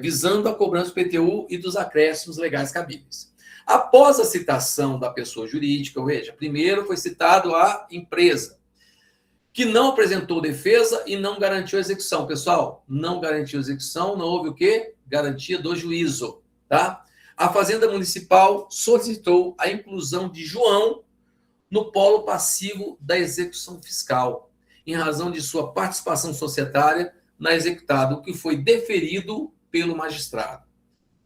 Visando a cobrança do IPTU e dos acréscimos legais cabíveis. Após a citação da pessoa jurídica, veja, primeiro foi citado a empresa, que não apresentou defesa e não garantiu a execução. Pessoal, não garantiu a execução, não houve o quê? Garantia do juízo, tá? A Fazenda Municipal solicitou a inclusão de João no polo passivo da execução fiscal, em razão de sua participação societária na executada, o que foi deferido pelo magistrado.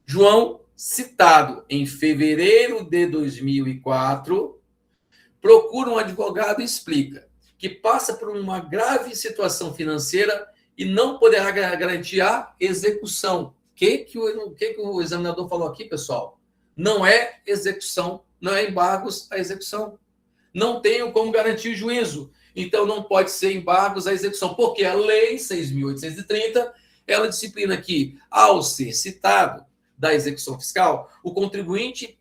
João, citado em fevereiro de 2004, procura um advogado e explica que passa por uma grave situação financeira e não poderá garantir a execução. O que o examinador falou aqui, pessoal? Não é execução, não é embargos à execução. Não tenho como garantir o juízo. Então, não pode ser embargos à execução, porque a Lei 6.830, ela disciplina que, ao ser citado da execução fiscal, o contribuinte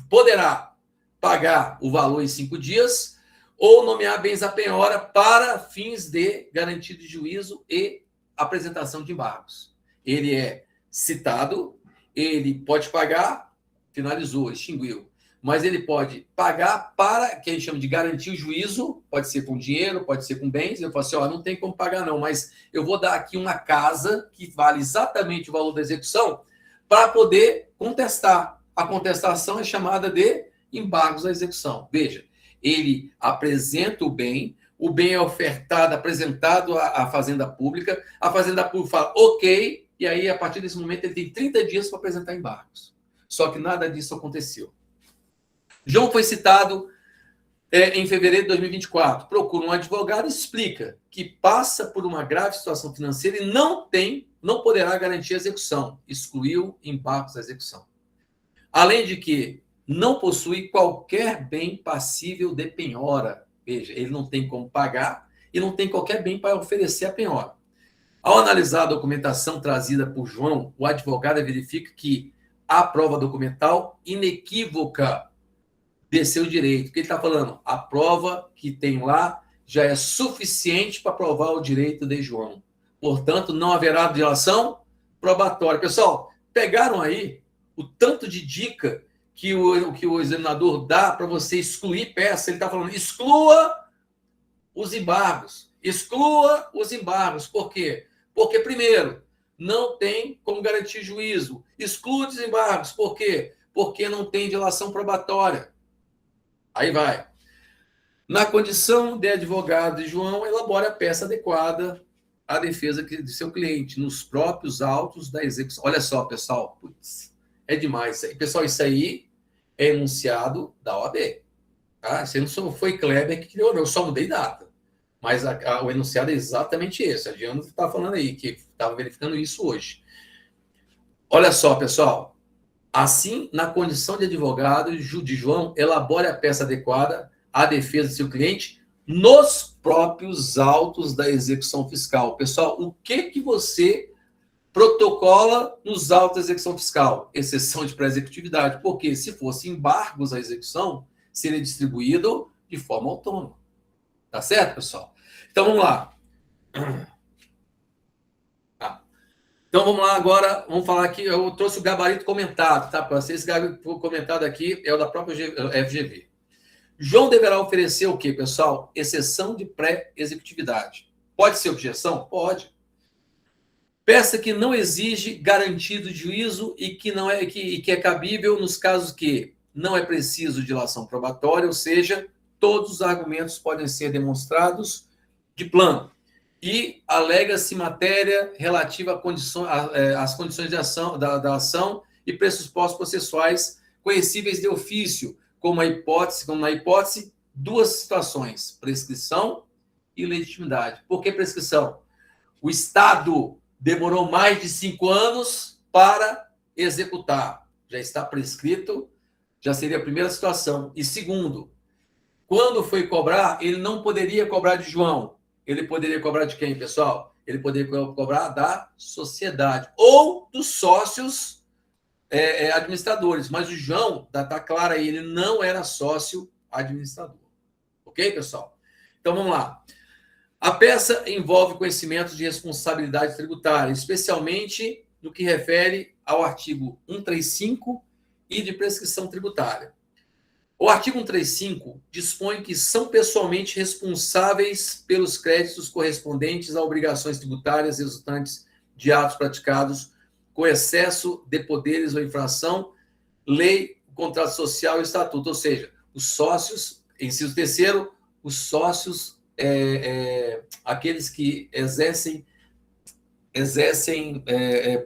poderá pagar o valor em 5 dias ou nomear bens à penhora para fins de garantia de juízo e apresentação de embargos. Ele é citado, ele pode pagar, finalizou, extinguiu, mas ele pode pagar para, que a gente chama de garantir o juízo, pode ser com dinheiro, pode ser com bens, eu falo assim, não tem como pagar não, mas eu vou dar aqui uma casa que vale exatamente o valor da execução para poder contestar. A contestação é chamada de embargos à execução. Veja, ele apresenta o bem é ofertado, apresentado à Fazenda Pública, a Fazenda Pública fala ok, e aí, a partir desse momento, ele tem 30 dias para apresentar embargos. Só que nada disso aconteceu. João foi citado em fevereiro de 2024. Procura um advogado e explica que passa por uma grave situação financeira e não tem não poderá garantir a execução, excluiu embargos da execução. Além de que não possui qualquer bem passível de penhora. Veja, ele não tem como pagar e não tem qualquer bem para oferecer a penhora. Ao analisar a documentação trazida por João, o advogado verifica que há prova documental inequívoca de seu direito. O que ele está falando? A prova que tem lá já é suficiente para provar o direito de João. Portanto, não haverá dilação probatória. Pessoal, pegaram aí o tanto de dica que o examinador dá para você excluir peça. Ele está falando, exclua os embargos. Exclua os embargos. Por quê? Porque, primeiro, não tem como garantir juízo. Exclua os embargos. Por quê? Porque não tem dilação probatória. Aí vai. Na condição de advogado de João, elabora a peça adequada à defesa de seu cliente, nos próprios autos da execução. Olha só, pessoal. Putz, é demais. Pessoal, isso aí é enunciado da OAB. Tá? Isso não foi Kleber que criou, não. Eu só mudei data. Mas o enunciado é exatamente esse. A Diana está falando aí, que estava verificando isso hoje. Olha só, pessoal. Assim, na condição de advogado de João, elabore a peça adequada à defesa de seu cliente nos próprios autos da execução fiscal. Pessoal, o que você protocola nos autos da execução fiscal? Exceção de pré-executividade. Porque se fosse embargos à execução, seria distribuído de forma autônoma. Tá certo, pessoal? Então, vamos lá. Então, vamos lá agora. Vamos falar aqui. Eu trouxe o gabarito comentado, tá? Para vocês, esse gabarito comentado aqui é o da própria FGV. João deverá oferecer o quê, pessoal? Exceção de pré-executividade. Pode ser objeção? Pode. Peça que não exige garantido de juízo e que é cabível nos casos que não é preciso dilação probatória, ou seja, todos os argumentos podem ser demonstrados de plano. E alega-se matéria relativa às condições de ação, da ação e pressupostos processuais conhecíveis de ofício, como na hipótese, duas situações, prescrição e legitimidade. Por que prescrição? O Estado demorou mais de 5 anos para executar. Já está prescrito, já seria a primeira situação. E segundo, quando foi cobrar, ele não poderia cobrar de João. Ele poderia cobrar de quem, pessoal? Ele poderia cobrar da sociedade ou dos sócios administradores. Mas o João, está claro aí, ele não era sócio administrador. Ok, pessoal? Então, vamos lá. A peça envolve conhecimentos de responsabilidade tributária, especialmente no que refere ao artigo 135 e de prescrição tributária. O artigo 135 dispõe que são pessoalmente responsáveis pelos créditos correspondentes a obrigações tributárias resultantes de atos praticados com excesso de poderes ou infração, lei, contrato social e estatuto. Ou seja, os sócios, inciso terceiro, os sócios, aqueles que exercem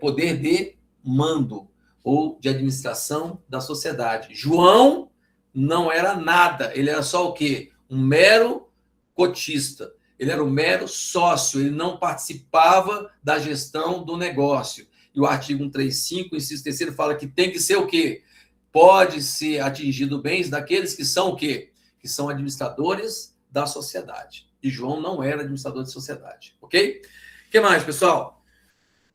poder de mando ou de administração da sociedade. João não era nada, ele era só o quê? Um mero cotista, ele era um mero sócio, ele não participava da gestão do negócio. E o artigo 135, inciso terceiro, fala que tem que ser o quê? Pode ser atingido bens daqueles que são o quê? Que são administradores da sociedade. E João não era administrador de sociedade, ok? O que mais, pessoal?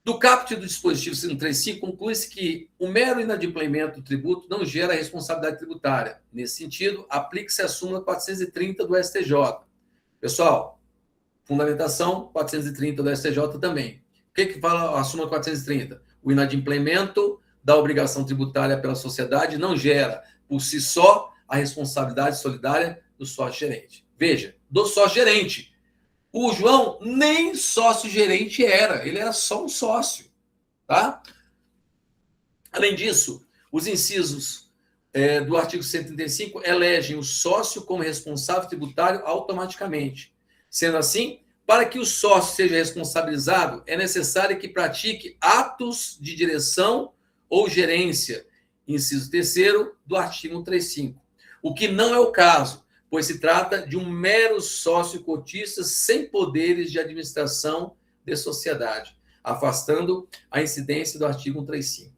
Do caput do dispositivo 135, conclui-se que o mero inadimplemento do tributo não gera responsabilidade tributária. Nesse sentido, aplique-se a súmula 430 do STJ. Pessoal, fundamentação 430 do STJ também. O que fala a súmula 430? O inadimplemento da obrigação tributária pela sociedade não gera, por si só, a responsabilidade solidária do sócio-gerente. Veja, do sócio-gerente. O João nem sócio-gerente era, ele era só um sócio, tá? Além disso, os incisos do artigo 135 elegem o sócio como responsável tributário automaticamente. Sendo assim, para que o sócio seja responsabilizado, é necessário que pratique atos de direção ou gerência, inciso terceiro do artigo 135, o que não é o caso, pois se trata de um mero sócio cotista sem poderes de administração de sociedade. afastando a incidência do artigo 135.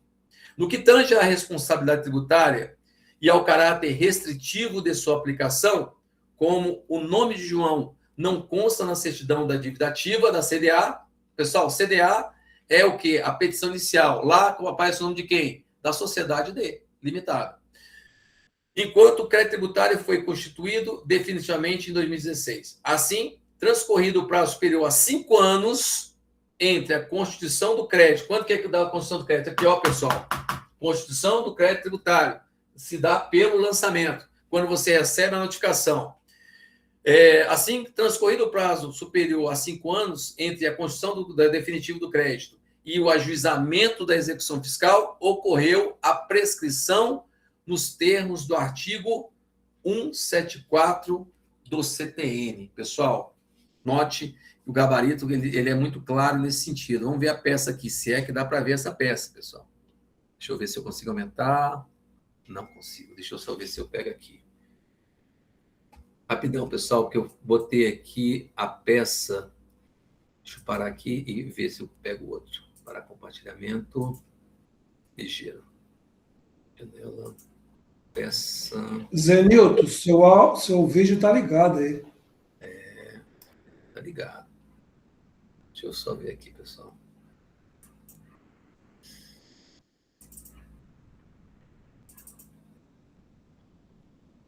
No que tange à responsabilidade tributária e ao caráter restritivo de sua aplicação, como o nome de João não consta na certidão da dívida ativa da CDA, pessoal, CDA é o quê? A petição inicial. Lá aparece o nome de quem? Da sociedade limitada. Enquanto o crédito tributário foi constituído definitivamente em 2016. Assim, transcorrido o prazo superior a 5 anos entre a constituição do crédito. Quanto que é que dá a constituição do crédito? Aqui, ó, pessoal. Constituição do crédito tributário. Se dá pelo lançamento, quando você recebe a notificação. Assim, transcorrido o prazo superior a 5 anos entre a constituição do definitivo do crédito e o ajuizamento da execução fiscal, ocorreu a prescrição nos termos do artigo 174 do CTN. Pessoal, note o gabarito, ele é muito claro nesse sentido. Vamos ver a peça aqui, se é que dá para ver essa peça, pessoal. Deixa eu ver se eu consigo aumentar. Não consigo. Deixa eu só ver se eu pego aqui. Rapidão, pessoal, que eu botei aqui a peça. Deixa eu parar aqui e ver se eu pego outro. Para compartilhamento. Ligeiro. Janela. Peça. Zenilton, seu vídeo tá ligado aí. Tá ligado. Deixa eu só ver aqui, pessoal.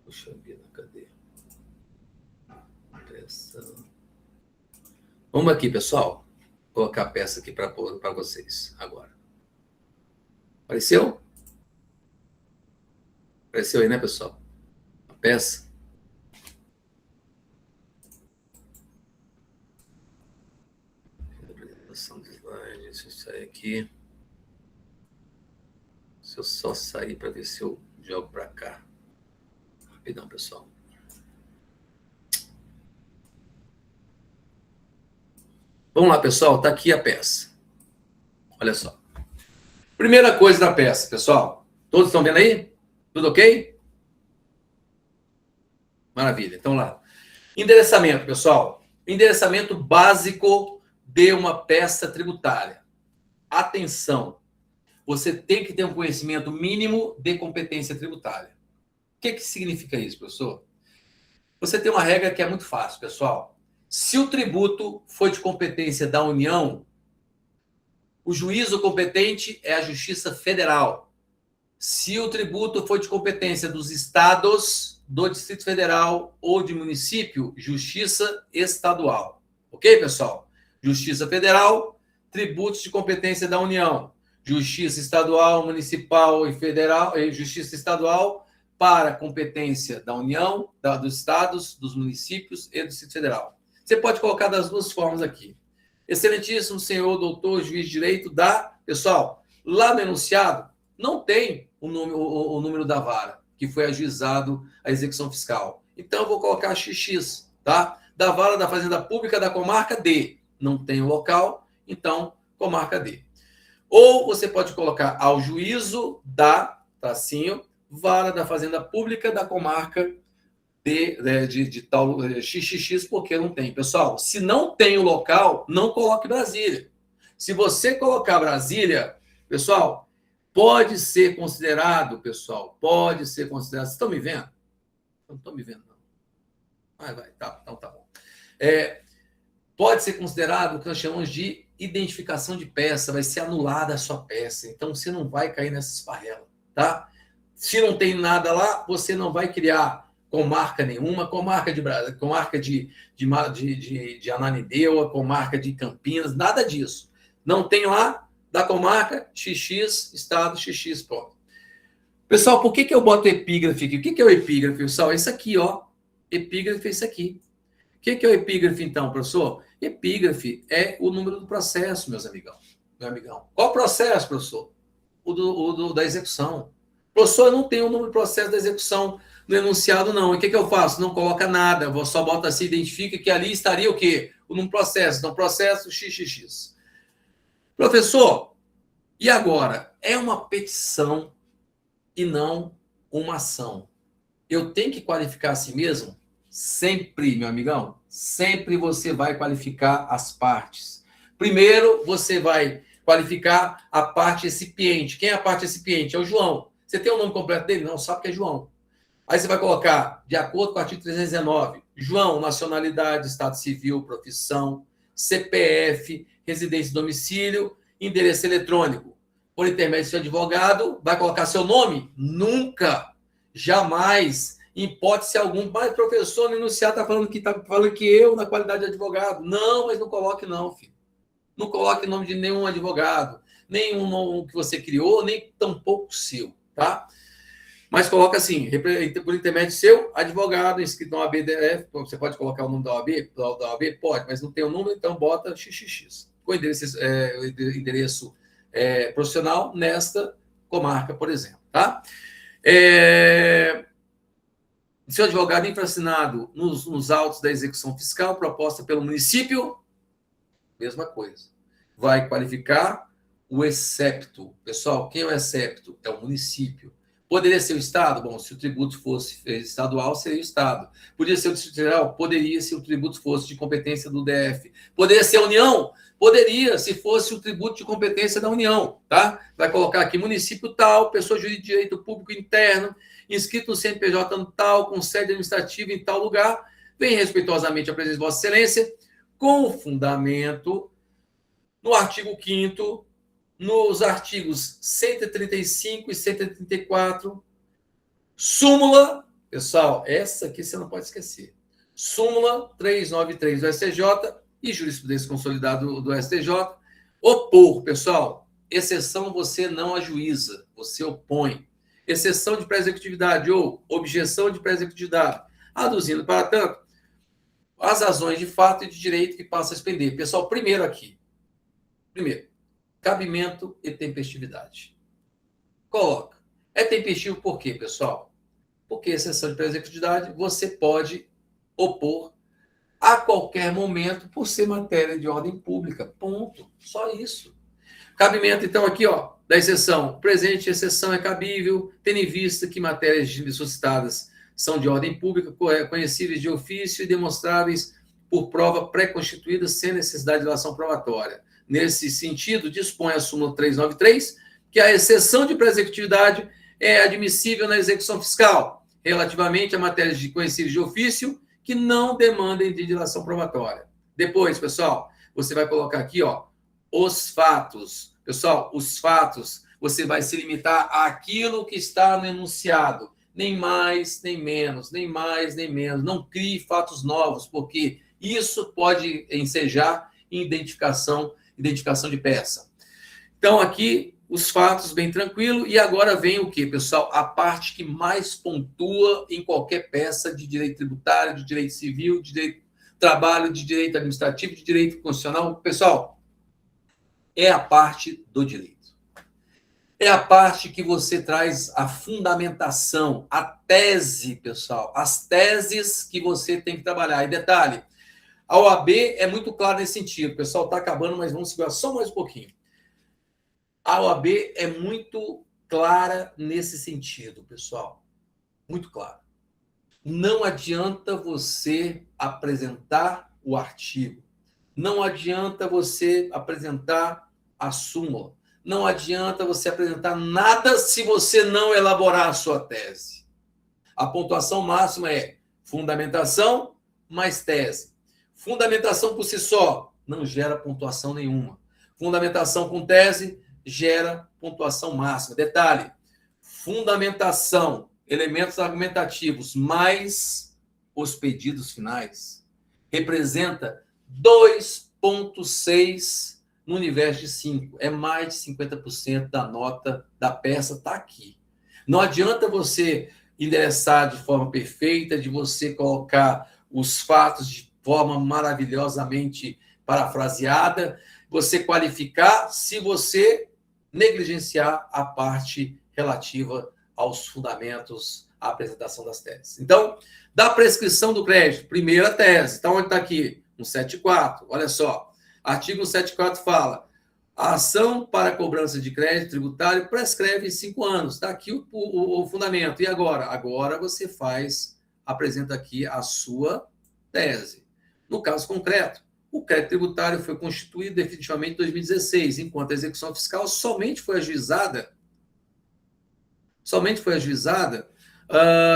Puxa vida, cadê? Peça. Vamos aqui, pessoal. Vou colocar a peça aqui para vocês agora. Apareceu? Apareceu aí, né, pessoal? A peça. Apresentação de slide. Deixa eu sair aqui. Se eu só sair para ver se eu jogo para cá. Rapidão, pessoal. Vamos lá, pessoal. Tá aqui a peça. Olha só. Primeira coisa da peça, pessoal. Todos estão vendo aí? Tudo ok? Maravilha. Então lá. Endereçamento, pessoal. Endereçamento básico de uma peça tributária. Atenção. Você tem que ter um conhecimento mínimo de competência tributária. O que significa isso, professor? Você tem uma regra que é muito fácil, pessoal. Se o tributo for de competência da União, o juízo competente é a Justiça Federal. Se o tributo for de competência dos estados, do Distrito Federal ou de município, Justiça Estadual. Ok, pessoal? Justiça Federal, tributos de competência da União. Justiça Estadual, Municipal e Federal, Justiça Estadual para competência da União, dos estados, dos municípios e do Distrito Federal. Você pode colocar das duas formas aqui. Excelentíssimo senhor doutor juiz de direito Pessoal, lá no enunciado não tem o número da vara que foi ajuizado a execução fiscal. Então, eu vou colocar XX, tá? Da vara da Fazenda Pública da comarca D. Não tem o local, então, comarca D. Ou você pode colocar ao juízo da, tracinho, vara da Fazenda Pública da comarca de tal XXX, porque não tem. Pessoal, se não tem o local, não coloque Brasília. Se você colocar Brasília, pessoal, pode ser considerado, pode ser considerado. Vocês estão me vendo? Não estão me vendo, não. Vai, tá, então tá bom. Pode ser considerado o que nós chamamos de identificação de peça, vai ser anulada a sua peça. Então, você não vai cair nessa esparrela, tá? Se não tem nada lá, você não vai criar comarca nenhuma, comarca de Ananindeua, comarca de Campinas, nada disso. Não tem lá da comarca XX, estado XX, pronto. Pessoal, por que eu boto epígrafe aqui? O que é o epígrafe, pessoal? Isso aqui, ó. Epígrafe é isso aqui. O que é o epígrafe, então, professor? Epígrafe é o número do processo, meu amigão. Qual processo, professor? O da execução. Professor, eu não tenho o número do processo da execução no enunciado, não. E o que eu faço? Não coloca nada. Eu só boto assim, identifica que ali estaria o quê? O número processo. Então, processo XXX. Professor, e agora? É uma petição e não uma ação. Eu tenho que qualificar a si mesmo? Sempre, meu amigão. Sempre você vai qualificar as partes. Primeiro, você vai qualificar a parte recipiente. Quem é a parte recipiente? É o João. Você tem o nome completo dele? Não, sabe que é João. Aí você vai colocar, de acordo com o artigo 319, João, nacionalidade, estado civil, profissão, CPF, residência e domicílio, endereço eletrônico. Por intermédio do seu advogado, vai colocar seu nome? Nunca, jamais, em hipótese alguma. Mas, professor, o enunciado está falando que eu, na qualidade de advogado. Não, mas não coloque não, filho. Não coloque o nome de nenhum advogado, nem um nome que você criou, nem tampouco seu, tá? Mas coloca assim, por intermédio seu, advogado, inscrito na OAB-DF, você pode colocar o nome da OAB? Pode, mas não tem o número, então bota XXX. Com endereço profissional nesta comarca, por exemplo, tá? Seu advogado infraassinado nos autos da execução fiscal proposta pelo município, mesma coisa. Vai qualificar o excepto. Pessoal, quem é o excepto? É o município. Poderia ser o Estado? Bom, se o tributo fosse estadual, seria o Estado. Poderia ser o Distrito Federal? Poderia, se o tributo fosse de competência do DF. Poderia ser a União? Poderia, se fosse o tributo de competência da União, tá? Vai colocar aqui município tal, pessoa jurídica de direito público interno, inscrito no CNPJ tal, com sede administrativa em tal lugar, vem respeitosamente à presença de Vossa Excelência, com fundamento no artigo 5º, nos artigos 135 e 134, súmula, pessoal, essa aqui você não pode esquecer, súmula 393 do STJ e jurisprudência consolidada do STJ, opor, pessoal, exceção você não ajuiza, você opõe, exceção de pré-executividade ou objeção de pré-executividade, aduzindo, para tanto, as razões de fato e de direito que passa a expender. Pessoal, primeiro, cabimento e tempestividade. Coloca. É tempestivo por quê, pessoal? Porque exceção de pré-executividade você pode opor a qualquer momento por ser matéria de ordem pública. Ponto. Só isso. Cabimento, então, aqui, ó, da exceção. Presente exceção é cabível, tendo em vista que matérias suscitadas são de ordem pública, conhecíveis de ofício e demonstráveis por prova pré-constituída sem necessidade de ação probatória. Nesse sentido, dispõe a súmula 393 que a exceção de pré-executividade é admissível na execução fiscal, relativamente a matérias de conhecíveis de ofício que não demandem de dilação probatória. Depois, pessoal, você vai colocar aqui, ó, os fatos. Pessoal, os fatos, você vai se limitar àquilo que está no enunciado. Nem mais, nem menos, nem mais, nem menos. Não crie fatos novos, porque isso pode ensejar identificação de peça. Então, aqui, os fatos bem tranquilo. E agora vem o quê, pessoal? A parte que mais pontua em qualquer peça de direito tributário, de direito civil, de direito do trabalho, de direito administrativo, de direito constitucional. Pessoal, é a parte do direito. É a parte que você traz a fundamentação, a tese, pessoal. As teses que você tem que trabalhar. E detalhe, a OAB é muito clara nesse sentido. O pessoal está acabando, mas vamos segurar só mais um pouquinho. A OAB é muito clara nesse sentido, pessoal. Muito clara. Não adianta você apresentar o artigo. Não adianta você apresentar a súmula. Não adianta você apresentar nada se você não elaborar a sua tese. A pontuação máxima é fundamentação mais tese. Fundamentação por si só não gera pontuação nenhuma. Fundamentação com tese gera pontuação máxima. Detalhe, fundamentação, elementos argumentativos mais os pedidos finais representa 2,6 no universo de 5. É mais de 50% da nota da peça está aqui. Não adianta você endereçar de forma perfeita, de você colocar os fatos de forma maravilhosamente parafraseada, você qualificar se você negligenciar a parte relativa aos fundamentos, à apresentação das teses. Então, da prescrição do crédito, primeira tese. Então, onde está aqui? 174. Olha só. Artigo 174 fala: a ação para cobrança de crédito tributário prescreve 5 anos. Está aqui o fundamento. E agora? Agora você apresenta aqui a sua tese. No caso concreto, O crédito tributário foi constituído definitivamente em 2016, enquanto a execução fiscal somente foi ajuizada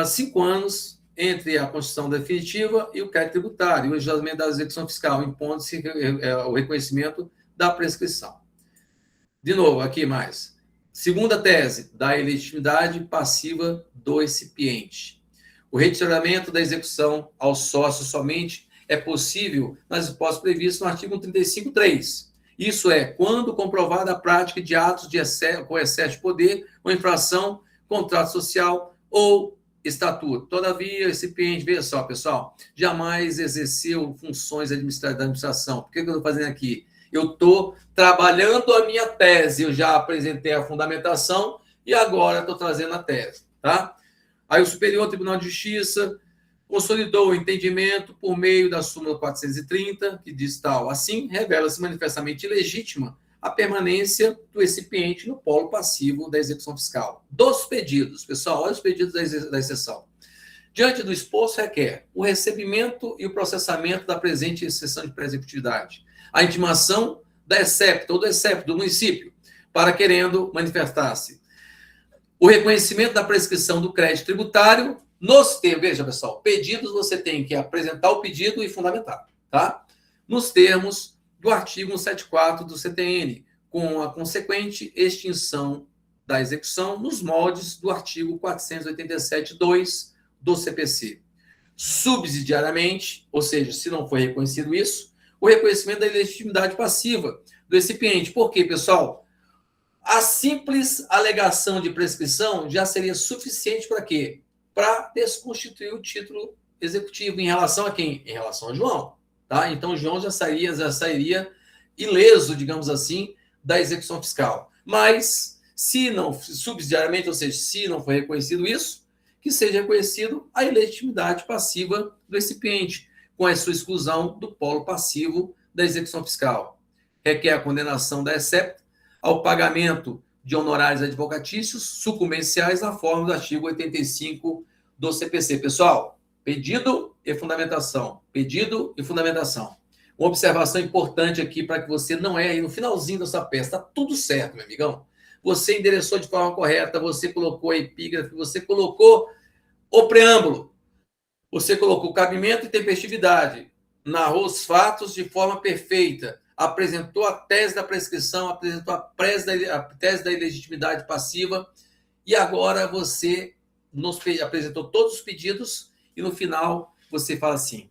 5 anos entre a Constituição definitiva e o crédito tributário, e o ajuizamento da execução fiscal, impondo-se o reconhecimento da prescrição. De novo, aqui mais. Segunda tese, da ilegitimidade passiva do recipiente. O retiramento da execução ao sócio somente é possível nas hipóteses previstas no artigo 35.3. Isso é, quando comprovada a prática de atos com excesso de poder ou infração, contrato social ou estatuto. Todavia, o recipiente, veja só, pessoal, jamais exerceu funções da administração. Por que eu estou fazendo aqui? Eu estou trabalhando a minha tese, eu já apresentei a fundamentação e agora estou trazendo a tese, tá? Aí o Superior Tribunal de Justiça consolidou o entendimento por meio da súmula 430, que diz tal: assim, revela-se manifestamente ilegítima a permanência do recipiente no polo passivo da execução fiscal. Dos pedidos, pessoal, olha os pedidos da exceção. Diante do exposto, requer o recebimento e o processamento da presente exceção de pré-executividade, a intimação da ECEPT ou do ECEPT do município, para querendo manifestar-se o reconhecimento da prescrição do crédito tributário nos termos. Veja, pessoal, pedidos você tem que apresentar o pedido e fundamentar, tá? Nos termos do artigo 174 do CTN, com a consequente extinção da execução nos moldes do artigo 487.2 do CPC. Subsidiariamente, ou seja, se não for reconhecido isso, o reconhecimento da ilegitimidade passiva do recipiente. Por quê, pessoal? A simples alegação de prescrição já seria suficiente para quê? Para desconstituir o título executivo. Em relação a quem? Em relação a João. Tá? Então, o João já sairia ileso, digamos assim, da execução fiscal. Mas, se não, subsidiariamente, ou seja, se não for reconhecido isso, que seja reconhecido a ilegitimidade passiva do recipiente, com a sua exclusão do polo passivo da execução fiscal. Requer a condenação da ECEPT ao pagamento de honorários advocatícios sucumbenciais na forma do artigo 85 do CPC. Pessoal, pedido e fundamentação. Pedido e fundamentação. Uma observação importante aqui para que você não erre no finalzinho da sua peça. Está tudo certo, meu amigão. Você endereçou de forma correta, você colocou a epígrafe, você colocou o preâmbulo, você colocou cabimento e tempestividade, narrou os fatos de forma perfeita, apresentou a tese da prescrição, apresentou a tese da ilegitimidade passiva e agora você nos apresentou todos os pedidos e no final você fala assim: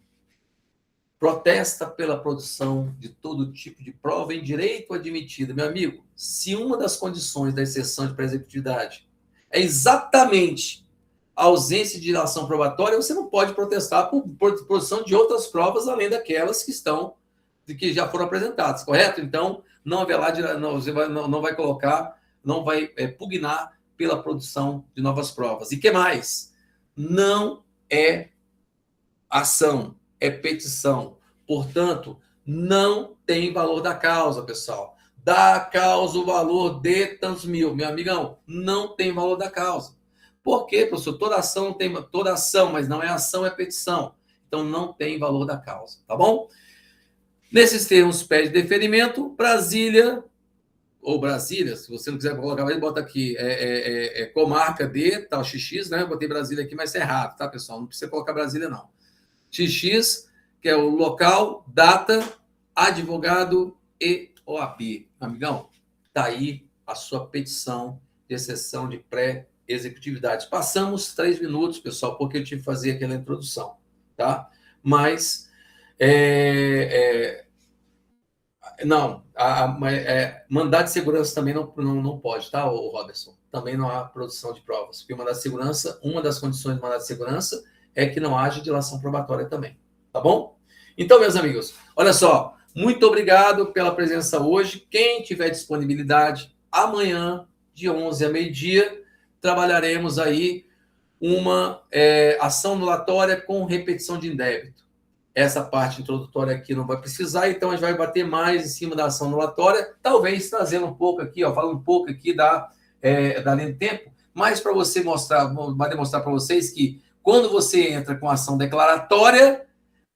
protesta pela produção de todo tipo de prova em direito admitida. Meu amigo, se uma das condições da exceção de pré-executividade é exatamente a ausência de ilação probatória, você não pode protestar por produção de outras provas além daquelas que já foram apresentadas, correto? Então, não haverá, você não vai colocar, não vai pugnar pela produção de novas provas. E que mais? Não é ação, é petição. Portanto, não tem valor da causa, pessoal. Da causa o valor de tantos mil. Meu amigão, não tem valor da causa. Por quê, professor? Toda ação não tem toda ação, mas não é ação, é petição. Então, não tem valor da causa, tá bom? Nesses termos, pede deferimento, Brasília, ou Brasília, se você não quiser colocar, bota aqui, comarca de tal XX, né? Eu botei Brasília aqui, mas é errado, tá, pessoal? Não precisa colocar Brasília, não. XX, que é o local, data, advogado e OAB. Amigão, tá aí a sua petição de exceção de pré-executividade. Passamos 3 minutos, pessoal, porque eu tive que fazer aquela introdução, tá? Mas não, mandado de segurança também não pode, tá, Robertson? Também não há produção de provas, porque o mandado de segurança, uma das condições do mandado de segurança é que não haja dilação probatória também, tá bom? Então, meus amigos, olha só, muito obrigado pela presença hoje. Quem tiver disponibilidade, amanhã, de 11 a meio-dia, trabalharemos aí uma ação anulatória com repetição de indébito. Essa parte introdutória aqui não vai precisar, então a gente vai bater mais em cima da ação anulatória, talvez trazendo um pouco aqui, falando um pouco aqui da linha de tempo, mas para você vai demonstrar para vocês que quando você entra com ação declaratória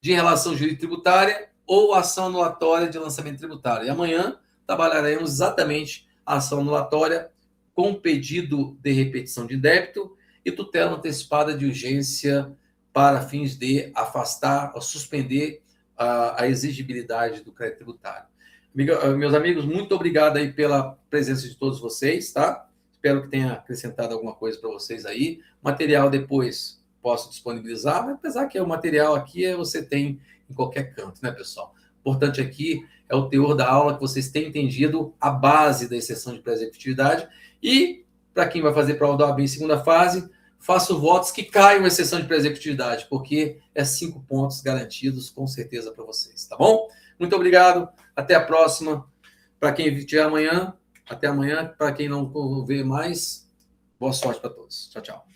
de relação jurídica tributária, ou ação anulatória de lançamento tributário. E amanhã trabalharemos exatamente a ação anulatória com pedido de repetição de débito e tutela antecipada de urgência para fins de afastar ou suspender a exigibilidade do crédito tributário. Meus amigos, muito obrigado aí pela presença de todos vocês, tá? Espero que tenha acrescentado alguma coisa para vocês aí. Material depois posso disponibilizar, mas apesar que o material aqui você tem em qualquer canto, né, pessoal? O importante aqui é o teor da aula, que vocês tenham entendido a base da exceção de pré-executividade. E, para quem vai fazer prova da OAB em segunda fase, faço votos que caiam a exceção de pré-executividade, porque é 5 pontos garantidos, com certeza, para vocês, tá bom? Muito obrigado, até a próxima. Para quem estiver amanhã, até amanhã. Para quem não vê mais, boa sorte para todos. Tchau, tchau.